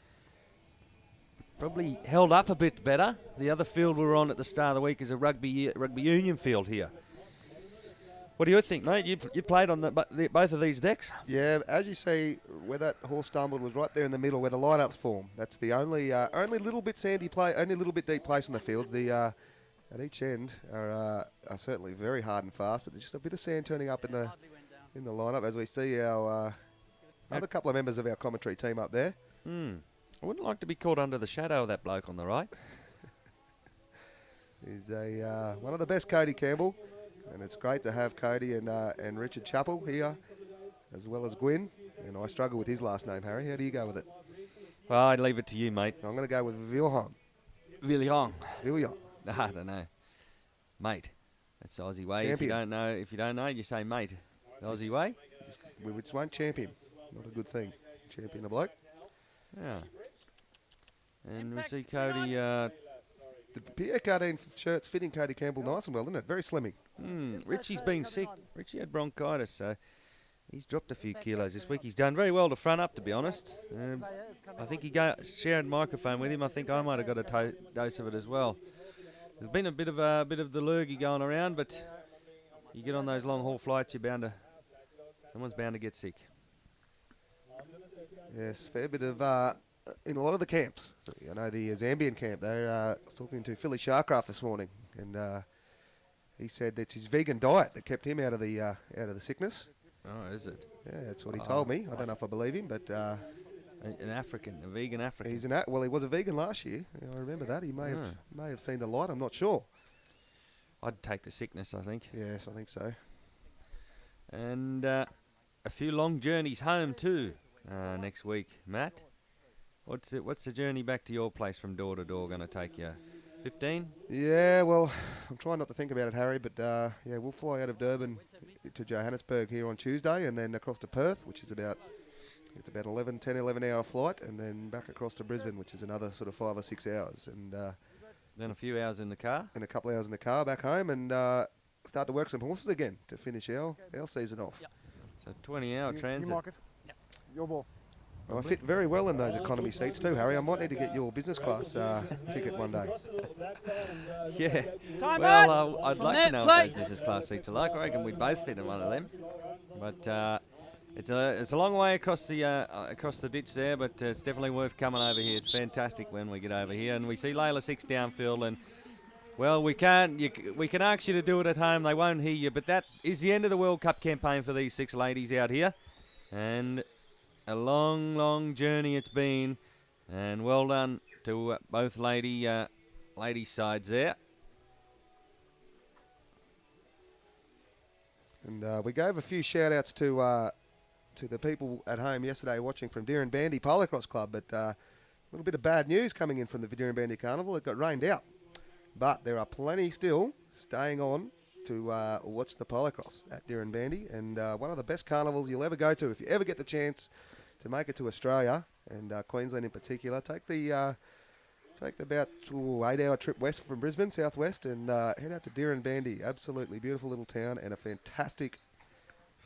held up a bit better. The other field we were on at the start of the week is a rugby union field here. What do you think, mate? You played on both of these decks? Yeah, as you see, where that horse stumbled was right there in the middle where the lineups form. That's the only little bit sandy play, only a little bit deep place in the field. The at each end are certainly very hard and fast, but there's just a bit of sand turning up in the lineup as we see our other couple of members of our commentary team up there. I wouldn't like to be caught under the shadow of that bloke on the right. He's one of the best, Cody Campbell, and it's great to have Cody and Richard Chappell here, as well as Gwyn. And I struggle with his last name, Harry. How do you go with it? Well, I'd leave it to you, mate. I'm going to go with Vilhelm. Villion. Villion. I don't know, mate. That's the Aussie way. Champion. If you don't know, you say mate. The Aussie way. We just won't champion. Not a good thing. Champion the bloke. Yeah. And we see Cody. The Pierre Cardin shirt's fitting Cody Campbell nice and well, isn't it? Very slimming. Richie's been sick. Richie had bronchitis, so he's dropped a few kilos this week. He's done very well to front up, to be honest. I think he shared microphone with him. I think I might have got a dose of it as well. There's been a bit of the lurgy going around, but you get on those long haul flights, someone's bound to get sick. Yes, fair bit of in a lot of the camps. I know the Zambian camp. I was talking to Philly Sharcraft this morning, and he said that's his vegan diet that kept him out of the sickness. Oh, is it? Yeah, that's what he told me. I don't know if I believe him, but a vegan African. He was a vegan last year. I remember that. He may have seen the light. I'm not sure. I'd take the sickness, I think. Yes, I think so. And a few long journeys home too next week, Matt. What's the journey back to your place from door to door going to take you? 15? Yeah, well, I'm trying not to think about it, Harry, but we'll fly out of Durban to Johannesburg here on Tuesday and then across to Perth, which is about 11 hour flight, and then back across to Brisbane, which is another sort of 5 or 6 hours. And then a few hours in the car? And a couple of hours in the car back home and start to work some horses again to finish our season off. Yep. So 20-hour transit. You mark it. Your ball. Well, I fit very well in those economy seats too, Harry. I might need to get your business class ticket one day. Yeah. Time well, I'd From like that to know plate. what those business class seats are like. I reckon we'd both fit in one of them. But it's a long way across the ditch there, but it's definitely worth coming over here. It's fantastic when we get over here, and we see Layla 6 downfield, and well, we can ask you to do it at home. They won't hear you, but that is the end of the World Cup campaign for these 6 ladies out here, and a long, long journey it's been, and well done to both lady sides there. And we gave a few shout-outs to the people at home yesterday watching from Dirranbandy Polocrosse Club, but a little bit of bad news coming in from the Dirranbandy Carnival. It got rained out, but there are plenty still staying on to watch the Polocrosse at Dirranbandy, and one of the best carnivals you'll ever go to. If you ever get the chance to make it to Australia, and Queensland in particular, take about 8-hour trip west from Brisbane, southwest, and head out to Dirranbandy. Absolutely beautiful little town and a fantastic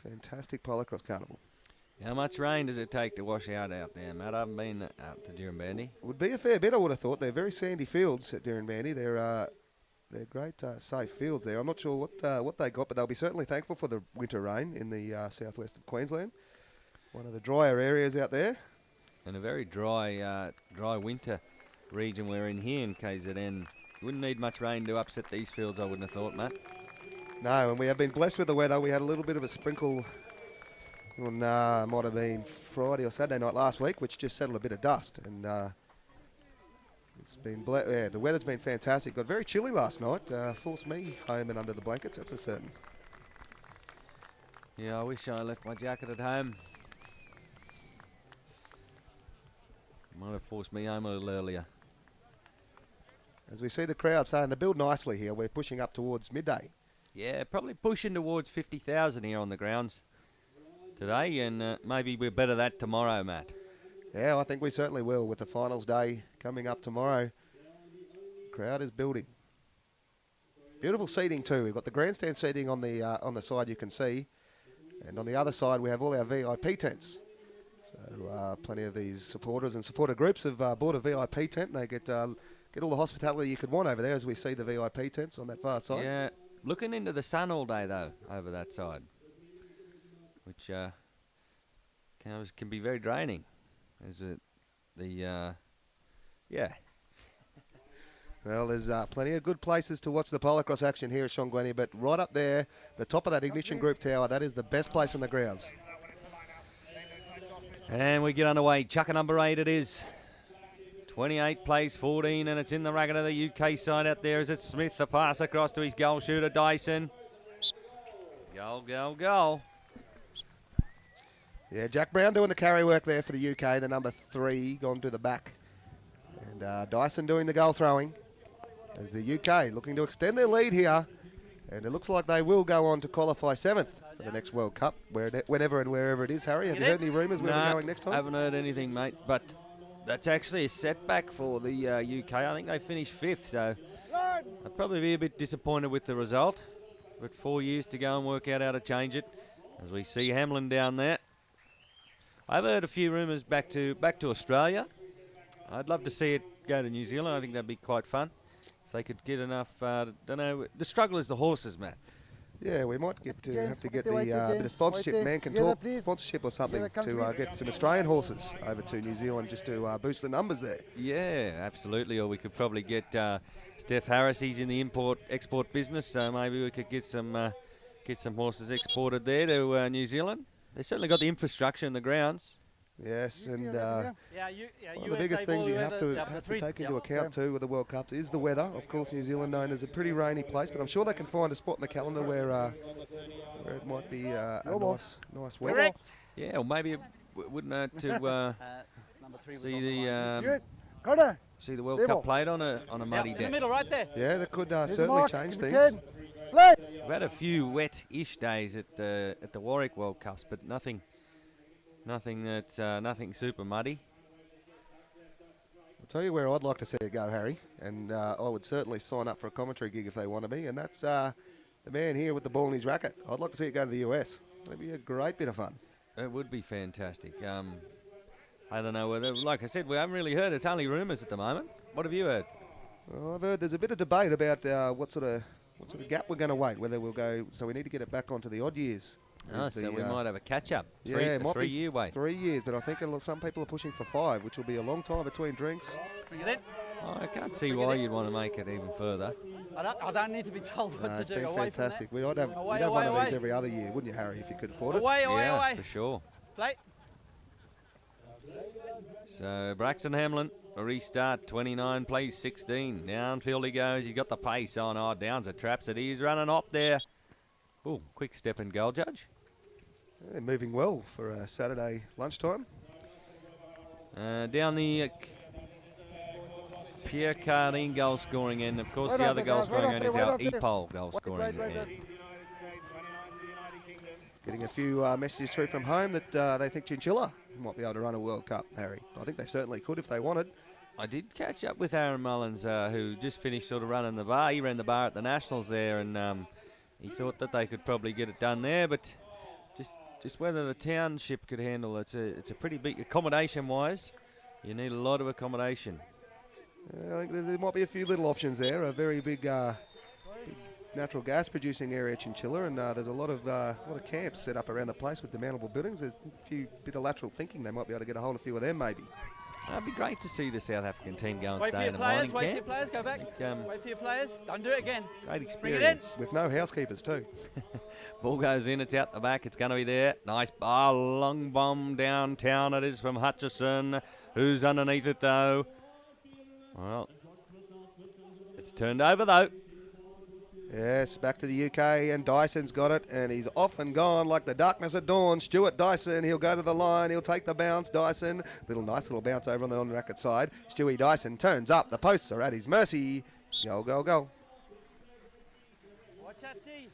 Polocrosse carnival. How much rain does it take to wash out there, Matt? I haven't been out to Dirranbandy. Would be a fair bit, I would have thought. They're very sandy fields at Dirranbandy. They're great, safe fields there. I'm not sure what they got, but they'll be certainly thankful for the winter rain in the southwest of Queensland. One of the drier areas out there. And a very dry winter region we're in here in KZN. Wouldn't need much rain to upset these fields, I wouldn't have thought, Matt. No, and we have been blessed with the weather. We had a little bit of a sprinkle on, might have been Friday or Saturday night last week, which just settled a bit of dust. And it's been the weather's been fantastic. Got very chilly last night. Forced me home and under the blankets, that's for certain. Yeah, I wish I left my jacket at home. Might have forced me home a little earlier. As we see the crowd starting to build nicely here, we're pushing up towards midday. Yeah, probably pushing towards 50,000 here on the grounds today, and maybe we'll better that tomorrow, Matt. Yeah, I think we certainly will with the finals day coming up tomorrow. Crowd is building. Beautiful seating too. We've got the grandstand seating on the side you can see, and on the other side we have all our VIP tents. So plenty of these supporters and supporter groups have bought a VIP tent, and they get all the hospitality you could want over there, as we see the VIP tents on that far side. Yeah, looking into the sun all day though over that side, which can be very draining. Yeah. Well, there's plenty of good places to watch the Polocrosse action here at Shongweni, but right up there, the top of that Ignition Group tower, that is the best place on the grounds. And we get underway. Chucker number 8 it is. 28 plays 14, and it's in the racket of the UK side out there. Is it Smith? The pass across to his goal shooter, Dyson. Goal, goal, goal. Yeah, Jack Brown doing the carry work there for the UK, the number 3 gone to the back. And Dyson doing the goal throwing as the UK looking to extend their lead here. And it looks like they will go on to qualify 7th for the next World Cup, whenever and wherever it is, Harry. Have you heard any rumours where we're going next time? I haven't heard anything, mate, but that's actually a setback for the UK. I think they finished 5th, so I'd probably be a bit disappointed with the result. But 4 years to go and work out how to change it. As we see Hamlin down there. I've heard a few rumours back to Australia. I'd love to see it go to New Zealand. I think that'd be quite fun. If they could get enough, don't know. The struggle is the horses, Matt. Yeah, we might have to get the bit of sponsorship. Man can talk sponsorship or something to get some Australian horses over to New Zealand just to boost the numbers there. Yeah, absolutely. Or we could probably get Steph Harris. He's in the import-export business, so maybe we could get some horses exported there to New Zealand. They certainly got the infrastructure and the grounds. Yes, and one of the USA biggest things you have to three. take into account too with the World Cup is the weather. Of course, New Zealand known as a pretty rainy place, but I'm sure they can find a spot in the calendar where it might be a nice weather. Correct. Yeah, or maybe it wouldn't hurt to Number 3 was see the World Cup played on a muddy in the deck. middle, right there. Yeah, that could certainly change things. We've had a few wet-ish days at the Warwick World Cups, but nothing super muddy. I'll tell you where I'd like to see it go, Harry, and I would certainly sign up for a commentary gig if they want to be, and that's the man here with the ball in his racket. I'd like to see it go to the US. That'd be a great bit of fun. It would be fantastic. I don't know whether, like I said, we haven't really heard. It's only rumours at the moment. What have you heard? Well, I've heard there's a bit of debate about what sort of gap we're going to wait, whether we'll go, so we need to get it back onto the odd years. So we might have a catch-up. Yeah, it might be 3 year wait. 3 years, but I think some people are pushing for 5, which will be a long time between drinks. Bring it in. Oh, I can't see why you'd want to make it even further. I don't need to be told what to It's do. been Away fantastic. From We'd have one of these every other year, wouldn't you, Harry, if you could afford it? away, Yeah, for sure. Play. So Braxton Hamlin, a restart, 29 plays 16. Downfield he goes. He's got the pace on. Oh, Downs a traps it. He's running hot there. Oh, quick step and goal, Judge. Yeah, moving well for Saturday lunchtime. Down the Pierre Cardin goal scoring end. Of course, the other goal scoring end is our EPOL goal scoring end. Getting a few messages through from home that they think Chinchilla might be able to run a World Cup, Harry. I think they certainly could if they wanted. I did catch up with Aaron Mullins, who just finished sort of running the bar. He ran the bar at the Nationals there, and he thought that they could probably get it done there, but just whether the township could handle it. It's a pretty big accommodation-wise. You need a lot of accommodation. I think there might be a few little options there. A very big natural gas producing area, Chinchilla, and there's a lot of camps set up around the place with demountable buildings. There's a few bit of lateral thinking. They might be able to get a hold of a few of them, maybe. It'd be great to see the South African team go and Wait for stay your in a mining players. Wait for your camp. players. Go back. Wait for your players. Don't do it again. Great Bring it in. experience. With no housekeepers too. Ball goes in, it's out the back, it's going to be there. Nice bar, long bomb downtown it is from Hutchison. Who's underneath it though? Well, it's turned over though. Yes, back to the UK, and Dyson's got it, and he's off and gone like the darkness at dawn. Stuart Dyson, he'll go to the line, he'll take the bounce. Dyson, nice little bounce over on the non-racket side. Stewie Dyson turns up, the posts are at his mercy, Go, go, go. Watch that, G.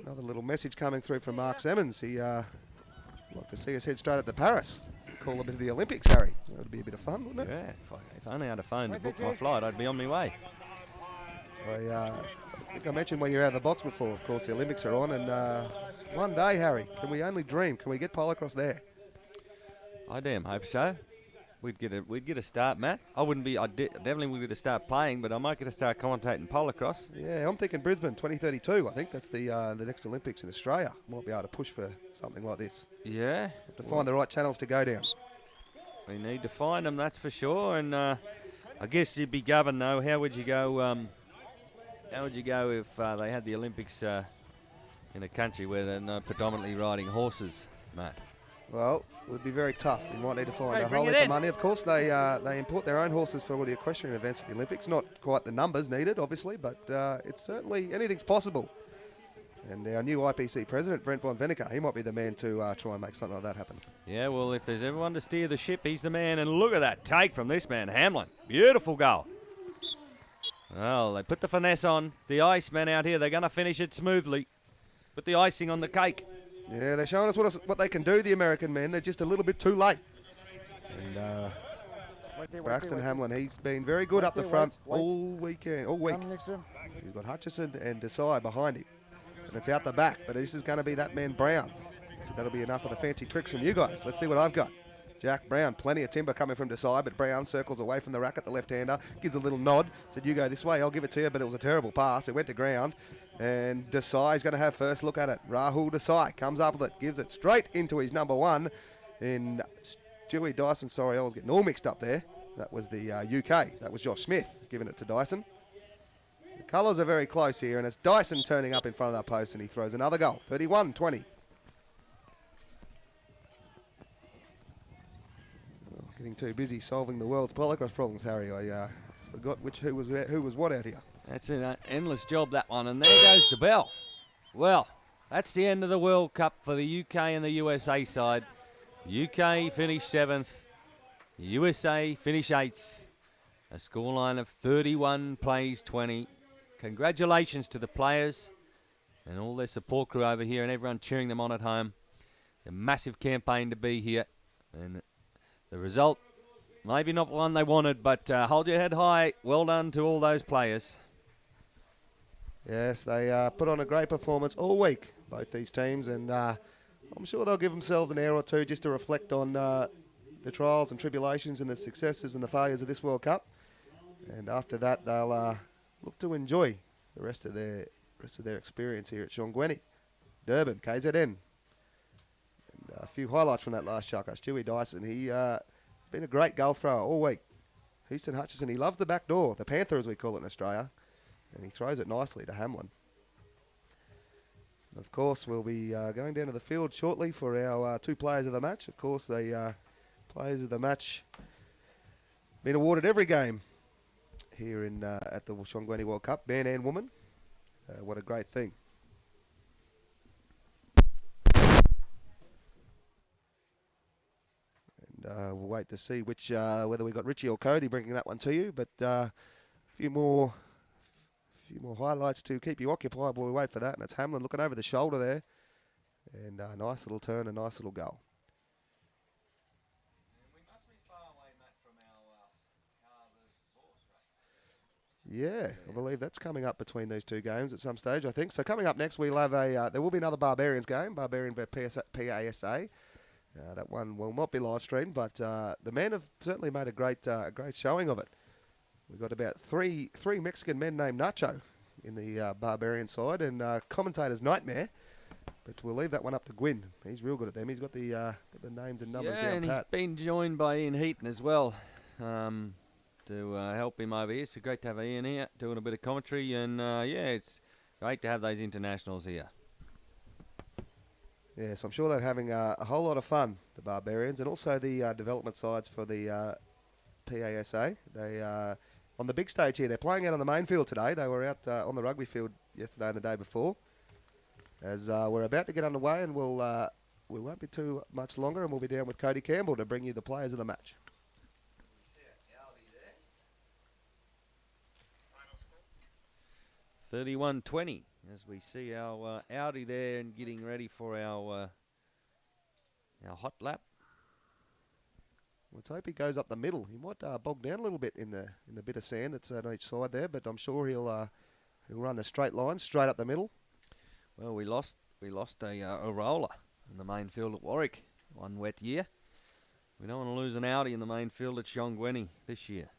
Another little message coming through from Mark Simmons. He like to see us head straight up to Paris. Call a bit of the Olympics, Harry. That would be a bit of fun, wouldn't it? Yeah, if I only had a phone to book my flight, I'd be on my way. I think I mentioned when you were out of the box before, of course, the Olympics are on. And one day, Harry, can we only dream? Can we get Polocrosse there? I damn hope so. We'd get a start, Matt. I wouldn't be. Definitely would get to start playing, but I might get to start commentating Polocrosse. Yeah, I'm thinking Brisbane 2032. I think that's the next Olympics in Australia. Might be able to push for something like this. Yeah. Have to find the right channels to go down. We need to find them, that's for sure. And I guess you'd be governed though. How would you go? How would you go if they had the Olympics in a country where they're not predominantly riding horses, Matt? Well, it would be very tough. You might need to find Hey, a bring whole it heap of in. money. Of course, they import their own horses for all the equestrian events at the Olympics. Not quite the numbers needed, obviously, but it's certainly anything's possible. And our new IPC president, Brent von Veneker, he might be the man to try and make something like that happen. Yeah, well, if there's everyone to steer the ship, he's the man. And look at that take from this man, Hamlin. Beautiful goal. Well, they put the finesse on. The Icemen out here, they're going to finish it smoothly. Put the icing on the cake. Yeah, they're showing us what they can do, the American men. They're just a little bit too late. And Braxton Hamlin, he's been very good up the front all week. Come next to him. He's got Hutchison and Desai behind him. And it's out the back, but this is going to be that man Brown. So that'll be enough of the fancy tricks from you guys. Let's see what I've got. Jack Brown, plenty of timber coming from Desai, but Brown circles away from the racket, the left-hander, gives a little nod, said, you go this way, I'll give it to you, but it was a terrible pass. It went to ground, and Desai's going to have first look at it. Rahul Desai comes up with it, gives it straight into his number one in Stewie Dyson. Sorry, I was getting all mixed up there. That was the UK. That was Josh Smith giving it to Dyson. The colours are very close here, and it's Dyson turning up in front of that post, and he throws another goal, 31-20. Getting too busy solving the world's Polocrosse problems, Harry. I forgot who was what out here. That's an endless job, that one. And there goes the bell. Well, that's the end of the World Cup for the UK and the USA side. UK finished 7th. USA finished 8th. A scoreline of 31 plays 20. Congratulations to the players and all their support crew over here and everyone cheering them on at home. A massive campaign to be here. And the result, maybe not one they wanted, but hold your head high. Well done to all those players. Yes, they put on a great performance all week, both these teams, and I'm sure they'll give themselves an hour or two just to reflect on the trials and tribulations and the successes and the failures of this World Cup. And after that, they'll look to enjoy the rest of their experience here at Shongweni, Durban, KZN. A few highlights from that last chucker. Stewie Dyson, he's been a great goal thrower all week. Houston Hutchison, he loves the back door, the Panther as we call it in Australia, and he throws it nicely to Hamlin. Of course, we'll be going down to the field shortly for our two players of the match. Of course, the players of the match been awarded every game here in at the Shongweni World Cup, man and woman. What a great thing. We'll wait to see which whether we got Richie or Cody bringing that one to you, but a few more highlights to keep you occupied while we wait for that. And it's Hamlin looking over the shoulder there, and a nice little turn, a nice little goal. We must be far away, Matt, from our car versus horse race. Yeah, I believe that's coming up between these two games at some stage, I think. So coming up next, we'll have there will be another Barbarians game, Barbarian versus PASA. That one will not be live streamed, but the men have certainly made a great showing of it. We've got about three Mexican men named Nacho in the Barbarian side, and commentator's nightmare. But we'll leave that one up to Gwyn. He's real good at them. He's got the names and numbers Yeah, down and pat. he's been joined by Ian Heaton as well to help him over here. So great to have Ian here doing a bit of commentary, and yeah, it's great to have those internationals here. Yes, I'm sure they're having a whole lot of fun, the Barbarians, and also the development sides for the PASA. They on the big stage here. They're playing out on the main field today. They were out on the rugby field yesterday and the day before. As we're about to get underway, and we won't be too much longer, and we'll be down with Cody Campbell to bring you the players of the match. 31-20 as we see our Audi there and getting ready for our hot lap. Let's hope he goes up the middle. He might bog down a little bit in the bit of sand that's on each side there, but I'm sure he'll run the straight line straight up the middle. Well, we lost a roller in the main field at Warwick one wet year. We don't want to lose an Audi in the main field at Shongweni this year.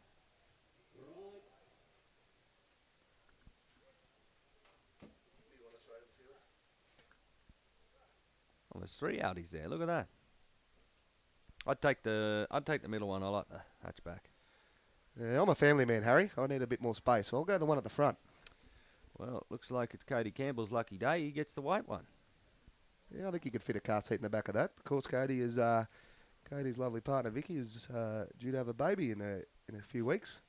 Well, there's 3 Audis there. Look at that. I'd take the middle one. I like the hatchback. Yeah, I'm a family man, Harry. I need a bit more space, so I'll go the one at the front. Well, it looks like it's Cody Campbell's lucky day. He gets the white one. Yeah, I think he could fit a car seat in the back of that. Of course, Cody's lovely partner Vicky is due to have a baby in a few weeks.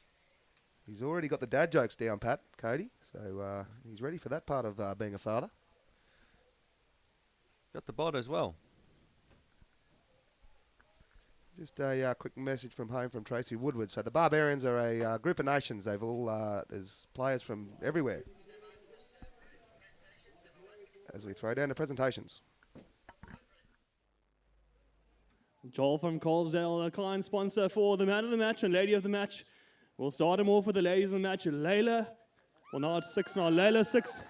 He's already got the dad jokes down pat, Cody, so he's ready for that part of being a father. Got the bod as well. Just a quick message from home from Tracy Woodward. So the Barbarians are a group of nations. They've all there's players from everywhere. As we throw down the presentations. Joel from Colesdale, the client sponsor for the man of the match and lady of the match. We'll start him off with the ladies of the match. Layla, well now it's 6 now. Layla 6.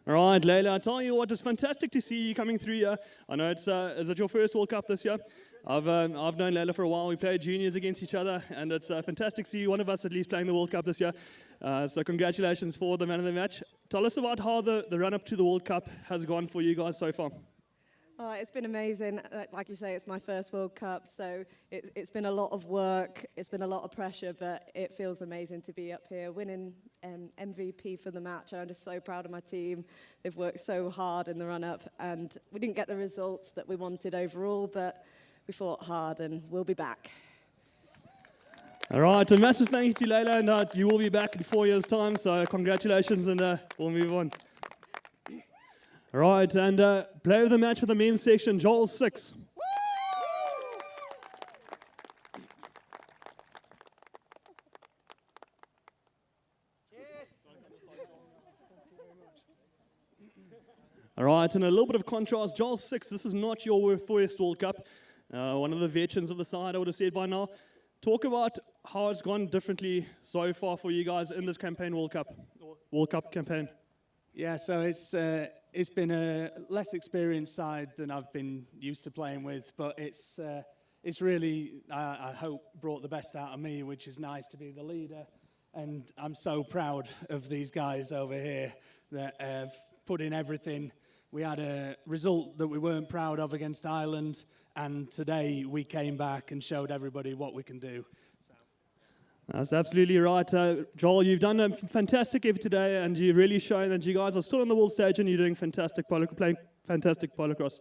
All right, Layla, I tell you what, it's fantastic to see you coming through here. I know is it your first World Cup this year? I've known Layla for a while. We played juniors against each other, and it's fantastic to see one of us at least playing the World Cup this year. So congratulations for the man of the match. Tell us about how the run-up to the World Cup has gone for you guys so far. It's been amazing. Like you say, it's my first World Cup, so it's been a lot of work, it's been a lot of pressure, but it feels amazing to be up here winning MVP for the match. I'm just so proud of my team. They've worked so hard in the run-up, and we didn't get the results that we wanted overall, but we fought hard, and we'll be back. All right, a massive thank you to Layla, and you will be back in 4 years' time, so congratulations, and we'll move on. All right, and player of the match for the men's section, Joel 6. All right, and a little bit of contrast, Joel 6, this is not your first World Cup. One of the veterans of the side, I would have said by now. Talk about how it's gone differently so far for you guys in this campaign, World Cup campaign. Yeah, so it's been a less experienced side than I've been used to playing with, but it's really, I hope, brought the best out of me, which is nice to be the leader. And I'm so proud of these guys over here that have put in everything. We had a result that we weren't proud of against Ireland, and today we came back and showed everybody what we can do. That's absolutely right. Joel, you've done a fantastic effort today, and you've really shown that you guys are still on the world stage and you're doing fantastic playing fantastic polocrosse.